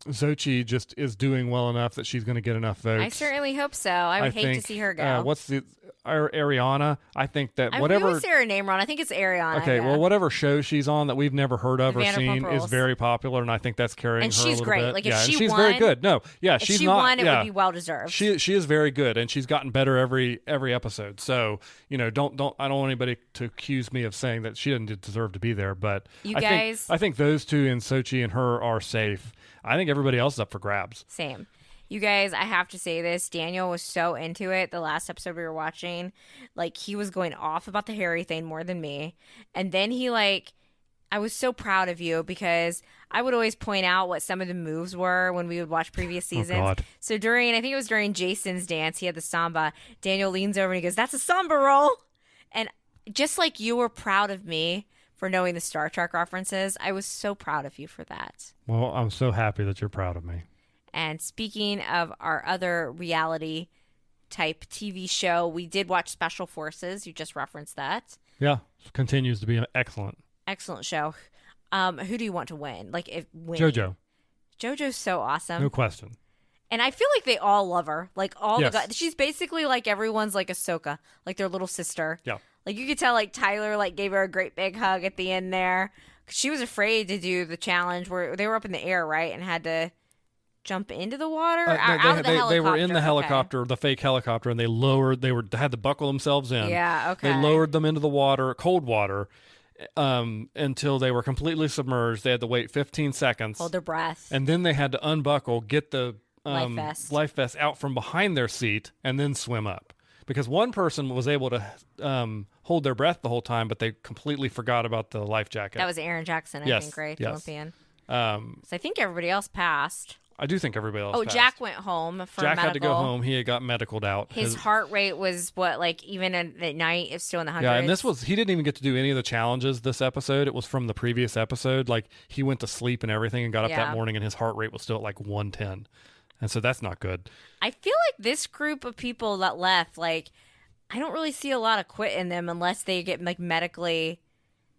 Xochitl just is doing well enough that she's going to get enough votes. I certainly hope so. I would hate to see her go. What's the Ariana? I think that I whatever. always say her name wrong. I think it's Ariana. Okay, yeah. well, whatever show she's on that we've never heard of or seen is very popular, and I think that's carrying and her a she's little great. bit. Like if yeah, she and she's won, very good. No, yeah, if she's she not. won, it yeah, would be well deserved. She is very good, and she's gotten better every episode. So I don't want anybody to accuse me of saying that she didn't deserve to be there. But I think those two and Sochi and her are safe. I think everybody else is up for grabs. Same. You guys, I have to say this. Daniel was so into it the last episode we were watching. Like, he was going off about the Harry thing more than me. And then I was so proud of you because I would always point out what some of the moves were when we would watch previous seasons. Oh, God. So I think it was during Jason's dance, he had the samba. Daniel leans over and he goes, "That's a samba roll." And just like you were proud of me for knowing the Star Trek references, I was so proud of you for that. Well, I'm so happy that you're proud of me. And speaking of our other reality type TV show, we did watch Special Forces. You just referenced that. Yeah, continues to be an excellent show. Who do you want to win? JoJo. JoJo's so awesome. No question. And I feel like they all love her. Like yes. the guys. She's basically like everyone's like Ahsoka, like their little sister. Yeah. Like you could tell like Tyler like gave her a great big hug at the end there. 'Cause she was afraid to do the challenge where they were up in the air, right? And had to jump into the water? Out of the helicopter. They were in the helicopter, the fake helicopter, and they had to buckle themselves in. Yeah, okay. They lowered them into the water, cold water, until they were completely submerged. They had to wait 15 seconds. Hold their breath. And then they had to unbuckle, get the life vest out from behind their seat, and then swim up. Because one person was able to hold their breath the whole time, but they completely forgot about the life jacket. That was Aaron Jackson, I think, right? Yes. Olympian. So I think everybody else passed. I do think everybody else passed. Jack went home for Jack medical. had to go home. He had got medicaled out. His heart rate was even at night, it's still in the hundreds. Yeah, and he didn't even get to do any of the challenges this episode. It was from the previous episode. Like, he went to sleep and everything and got up that morning, and his heart rate was still at like 110. And so that's not good. I feel like this group of people that left, like, I don't really see a lot of quit in them unless they get like medically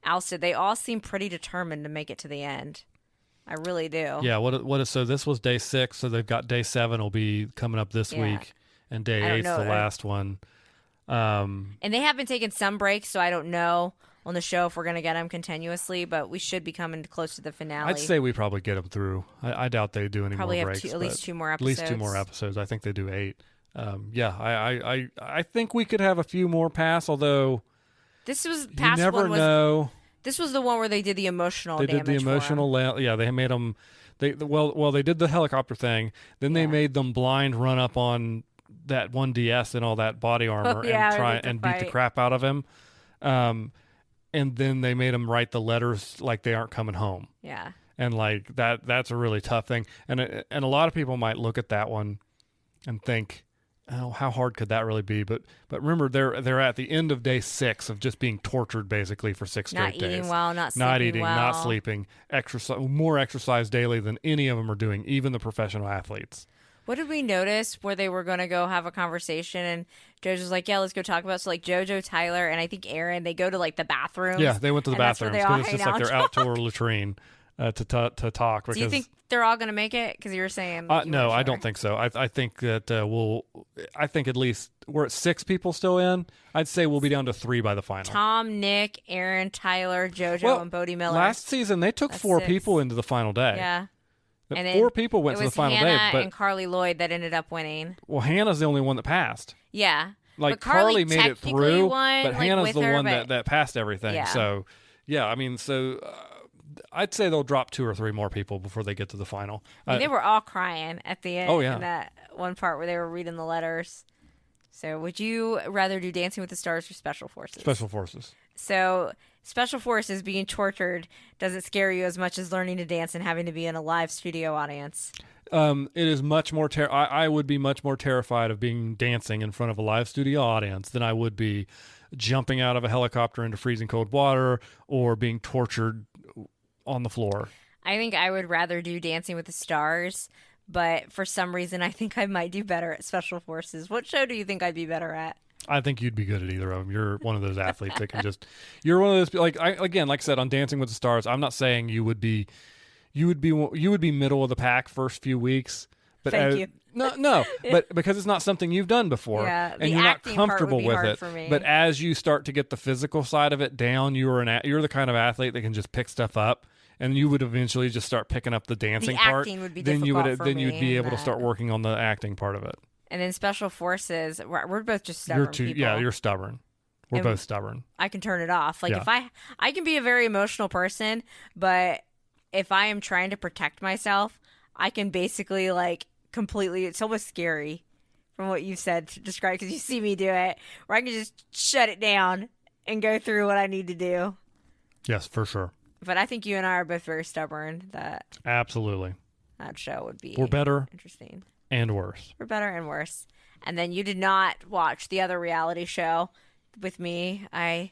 ousted. They all seem pretty determined to make it to the end. I really do. Yeah. So this was day 6. So they've got day 7 will be coming up this week, and day 8's the last one. And they have been taking some breaks, so I don't know on the show if we're going to get them continuously, but we should be coming close to the finale. I'd say we probably get them through. I doubt they do any more breaks. Probably have at least 2 more episodes. At least 2 more episodes. I think they do 8. I think we could have a few more pass, although this was past you never know. This was the one where they did the emotional damage. They did the emotional. They made them. They did the helicopter thing. Then they made them blind run up on that one DS and all that body armor and try and beat the crap out of him. And then they made them write the letters like they aren't coming home. Yeah. And like that's a really tough thing. And a lot of people might look at that one and think, Oh, how hard could that really be? But remember, they're at the end of day 6 of just being tortured basically for 6 straight days. Not eating well, not sleeping not eating, well. not sleeping, more exercise daily than any of them are doing, even the professional athletes. What did we notice where they were going to go have a conversation and JoJo's like, yeah, let's go talk about it. So like JoJo, Tyler, and I think Aaron, they go to like the bathrooms. Yeah, they went to the bathrooms because it's just like their outdoor talk. latrine to talk. Because, do you think they're all going to make it? Because you were saying. No, I don't think so. I think that I think at least we're at 6 people still in. I'd say we'll be down to 3 by the final. Tom, Nick, Aaron, Tyler, JoJo, and Bodie Miller. Last season, they took 4 6 people into the final day. Yeah. And 4 people went to the final Hannah day. and Carly Lloyd that ended up winning. Well, Hannah's the only one that passed. Yeah. Like but Carly made it through, won, but like, Hannah's the one but... that passed everything. Yeah. So, yeah, I mean, I'd say they'll drop 2 or 3 more people before they get to the final. I mean, they were all crying at the end. Oh, yeah. In that one part where they were reading the letters. So would you rather do Dancing with the Stars or Special Forces? Special Forces. So Special Forces being tortured doesn't scare you as much as learning to dance and having to be in a live studio audience. It is much more. I would be much more terrified of being dancing in front of a live studio audience than I would be jumping out of a helicopter into freezing cold water or being tortured on the floor. I think I would rather do Dancing with the Stars, but for some reason I think I might do better at Special Forces. What show do you think I'd be better at? I think you'd be good at either of them. You're one of those athletes that can just. You're one of those like I said on Dancing with the Stars. I'm not saying you would be middle of the pack first few weeks. But Thank you. No, but because it's not something you've done before, and you're not comfortable with it. But as you start to get the physical side of it down, you're the kind of athlete that can just pick stuff up, and you would eventually just start picking up the dancing part. Acting would be then difficult for then me you'd be able to start working on the acting part of it. And then Special Forces, we're both just stubborn people. Yeah, you're stubborn. We're both stubborn. I can turn it off. Like if I can be a very emotional person, but if I am trying to protect myself, I can basically like completely. It's almost scary from what you said to describe because you see me do it, where I can just shut it down and go through what I need to do. Yes, for sure. But I think you and I are both very stubborn. Absolutely. That show would be. We're better. Interesting. And worse. We're better and worse. And then you did not watch the other reality show with me. I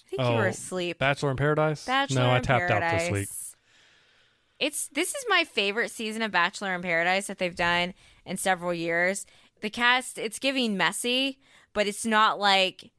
think you were asleep. Bachelor in Paradise? Bachelor I in tapped Paradise. out this week. This is my favorite season of Bachelor in Paradise that they've done in several years. The cast, it's giving messy, but it's not like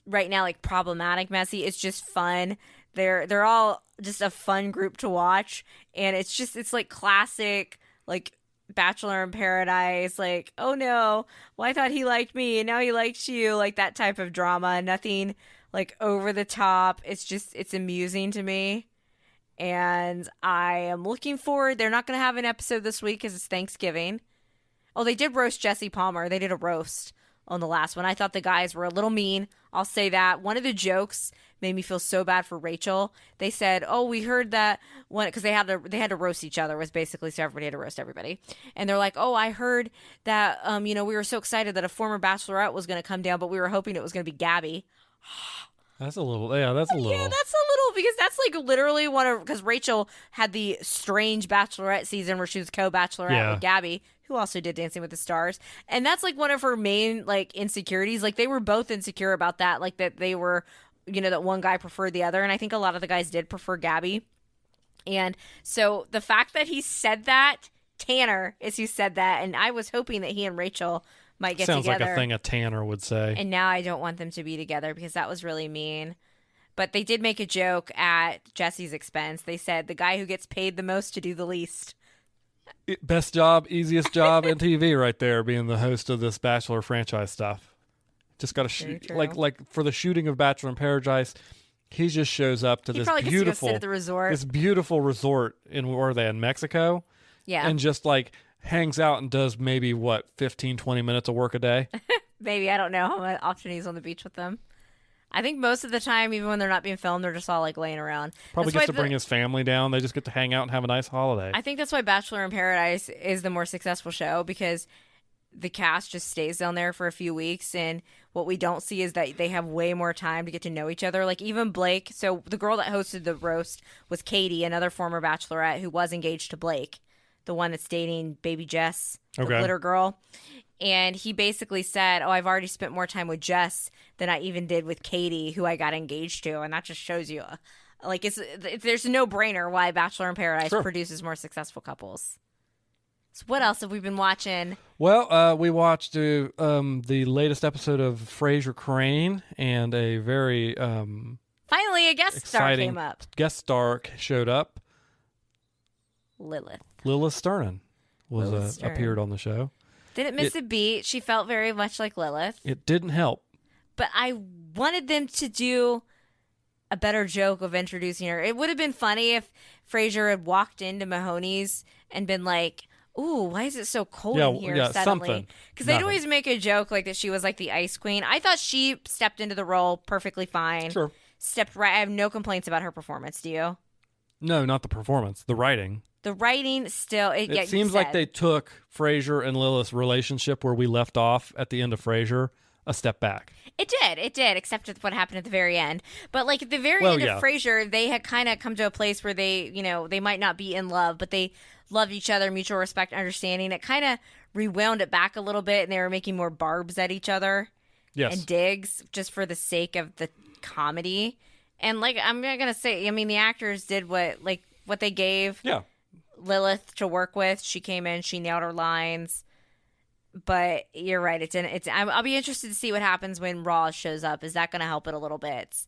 right now like problematic messy. It's just fun. They're all just a fun group to watch, and it's like classic like Bachelor in Paradise, like, oh no, well I thought he liked me and now he likes you, like that type of drama. Nothing like over the top. It's amusing to me. And I am looking forward. They're not going to have an episode this week because it's Thanksgiving. Oh, they did roast Jesse Palmer. They did a roast on the last one. I thought the guys were a little mean. I'll say that. One of the jokes made me feel so bad for Rachel. They said, "Oh, we heard that one," because they had to roast each other. Was basically so everybody had to roast everybody. And they're like, "Oh, I heard that we were so excited that a former bachelorette was going to come down, but we were hoping it was going to be Gabby." That's a little. Yeah, that's a little. Yeah, that's a little because that's like literally because Rachel had the strange Bachelorette season where she was co-Bachelorette with Gabby, who also did Dancing with the Stars, and that's like one of her main like insecurities. Like they were both insecure about that, like that they were, that one guy preferred the other, and I think a lot of the guys did prefer Gabby, and so the fact that he said that, Tanner is who said that, and I was hoping that he and Rachel might get Sounds together. like a thing a Tanner would say. And now I don't want them to be together because that was really mean. But they did make a joke at Jesse's expense. They said the guy who gets paid the most to do the least. Best job, easiest job in TV right there, being the host of this Bachelor franchise stuff. Just got to shoot. Like for the shooting of Bachelor in Paradise, he just shows up to this beautiful, gets to go sit at the resort. This beautiful resort where are they, in Mexico? Yeah. And just like hangs out and does maybe 15, 20 minutes of work a day. Maybe, I don't know how often he's on the beach with them. I think most of the time, even when they're not being filmed, they're just all like laying around. Probably gets to bring his family down. They just get to hang out and have a nice holiday. I think that's why Bachelor in Paradise is the more successful show, because the cast just stays down there for a few weeks, and what we don't see is that they have way more time to get to know each other. Like even Blake, so the girl that hosted the roast was Katie, another former Bachelorette who was engaged to Blake, the one that's dating baby Jess, the glitter girl. And he basically said, "Oh, I've already spent more time with Jess than I even did with Katie, who I got engaged to." And that just shows you, like, there's a no-brainer why Bachelor in Paradise produces more successful couples. So what else have we been watching? Well, we watched the latest episode of Frasier Crane, and a very finally a guest star came up. Guest star showed up. Lilith Sternin appeared on the show. Didn't miss a beat. She felt very much like Lilith. It didn't help. But I wanted them to do a better joke of introducing her. It would have been funny if Frasier had walked into Mahoney's and been like, "Ooh, why is it so cold in here suddenly?" Because they'd always make a joke like that she was like the ice queen. I thought she stepped into the role perfectly fine. Sure. Stepped right. I have no complaints about her performance. Do you? No, not the performance. The writing. The writing still... It seems like they took Frasier and Lilith's relationship where we left off at the end of Frasier a step back. It did, except what happened at the very end. But like at the very end of Frasier, they had kind of come to a place where they, they might not be in love, but they loved each other, mutual respect, understanding. It kind of rewound it back a little bit, and they were making more barbs at each other. Yes. And digs just for the sake of the comedy. And like, I'm not going to say, I mean, the actors did what they gave Lilith to work with. She came in, she nailed her lines. But you're right. I'll be interested to see what happens when Raw shows up. Is that going to help it a little bit?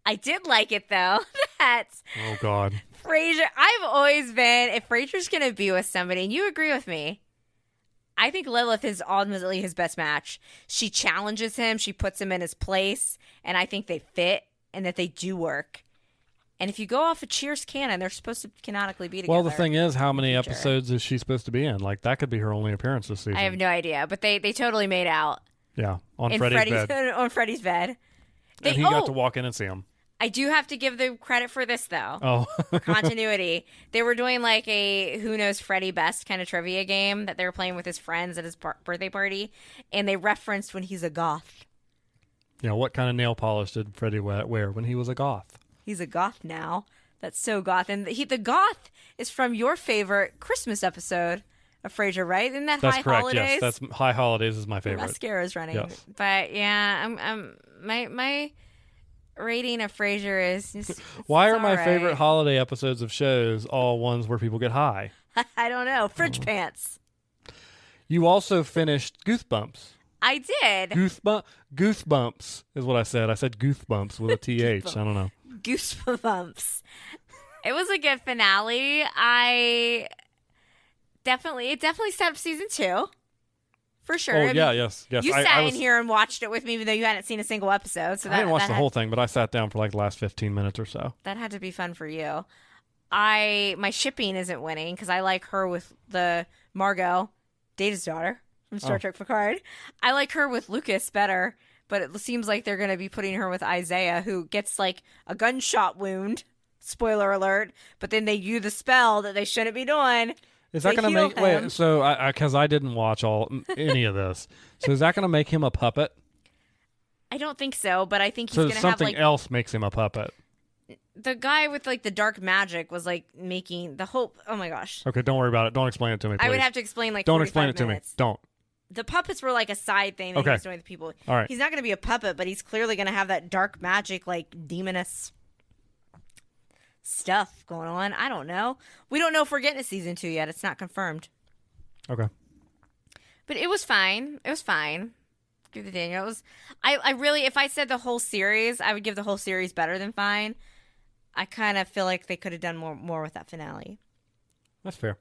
I did like it, though, that... Oh, God. Frasier... I've always been... If Frasier's going to be with somebody, and you agree with me, I think Lilith is ultimately his best match. She challenges him. She puts him in his place. And I think they fit and that they do work. And if you go off a Cheers canon, they're supposed to canonically be together. Well, the thing is, how many episodes is she supposed to be in? Like, that could be her only appearance this season. I have no idea. But they totally made out. Yeah, on Freddie's bed. On Freddie's bed. And he got to walk in and see him. I do have to give them credit for this, though. Oh. For continuity. They were doing like a Who Knows Freddie Best kind of trivia game that they were playing with his friends at his birthday party. And they referenced when he's a goth. Yeah, what kind of nail polish did Freddie wear when he was a goth? He's a goth now. That's so goth. And the goth is from your favorite Christmas episode of Frasier, right? Isn't that That's High correct, Holidays? Yes, that's High Holidays is my favorite. Mascara's running. Yes. But yeah, my rating of Frasier is... Why are my favorite holiday episodes of shows all ones where people get high? I don't know. Fridge pants. You also finished Goosebumps. I did. Goosebumps is what I said. I said Goosebumps with a TH. I don't know. Goosebumps. It was a good finale. It definitely set up season 2. For sure. Oh, yes. You sat in here and watched it with me, even though you hadn't seen a single episode. So I didn't watch the whole thing, but I sat down for like the last 15 minutes or so. That had to be fun for you. My shipping isn't winning because I like her with the Margot, Data's daughter from Star Trek Picard. I like her with Lucas better, but it seems like they're going to be putting her with Isaiah, who gets like a gunshot wound. Spoiler alert. But then they use the spell that they shouldn't be doing. Is that going to make... Wait, so because I didn't watch any of this. So is that going to make him a puppet? I don't think so, but I think he's going to have like... something else makes him a puppet. The guy with like the dark magic was like making the whole... Oh my gosh. Okay, don't worry about it. Don't explain it to me, please. I would have to explain like Don't explain it to me. Don't. The puppets were like a side thing that he was doing with people. All right. He's not going to be a puppet, but he's clearly going to have that dark magic, like demoness stuff going on. I don't know. We don't know if we're getting a season 2 yet. It's not confirmed. Okay. But it was fine. It was fine. Give the Daniel. It was. I really, if I said the whole series, I would give the whole series better than fine. I kind of feel like they could have done more with that finale. That's fair.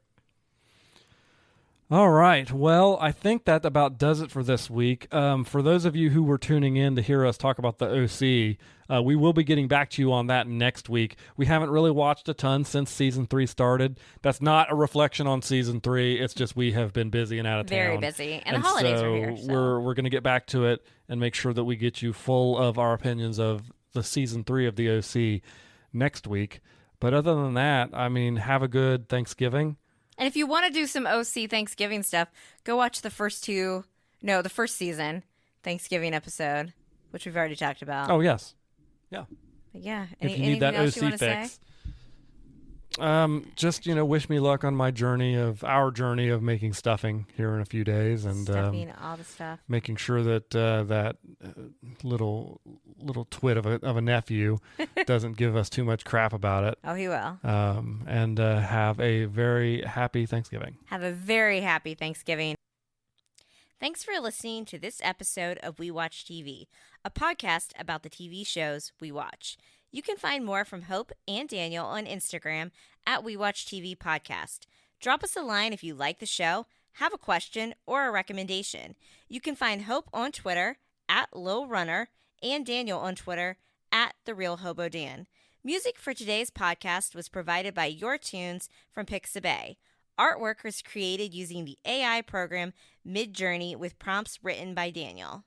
All right. Well, I think that about does it for this week. For those of you who were tuning in to hear us talk about the OC, we will be getting back to you on that next week. We haven't really watched a ton since season 3 started. That's not a reflection on season 3. It's just we have been busy and out of town. Very busy. And the holidays are here. So we're going to get back to it and make sure that we get you full of our opinions of the season 3 of the OC next week. But other than that, I mean, have a good Thanksgiving. And if you want to do some OC Thanksgiving stuff, go watch the first season Thanksgiving episode, which we've already talked about. Oh, yes. Yeah. But yeah. If you need that OC fix, Just wish me luck on our journey of making stuffing here in a few days, and Stuffing all the stuff. making sure that that little twit of a nephew doesn't give us too much crap about it. Oh, he will. And have a very happy Thanksgiving. Have a very happy Thanksgiving. Thanks for listening to this episode of We Watch TV, a podcast about the TV shows we watch. You can find more from Hope and Daniel on Instagram at We Watch TV Podcast. Drop us a line if you like the show, have a question, or a recommendation. You can find Hope on Twitter at Lil Runner and Daniel on Twitter at The Real Hobo Dan. Music for today's podcast was provided by Your Tunes from Pixabay. Artwork was created using the AI program Midjourney with prompts written by Daniel.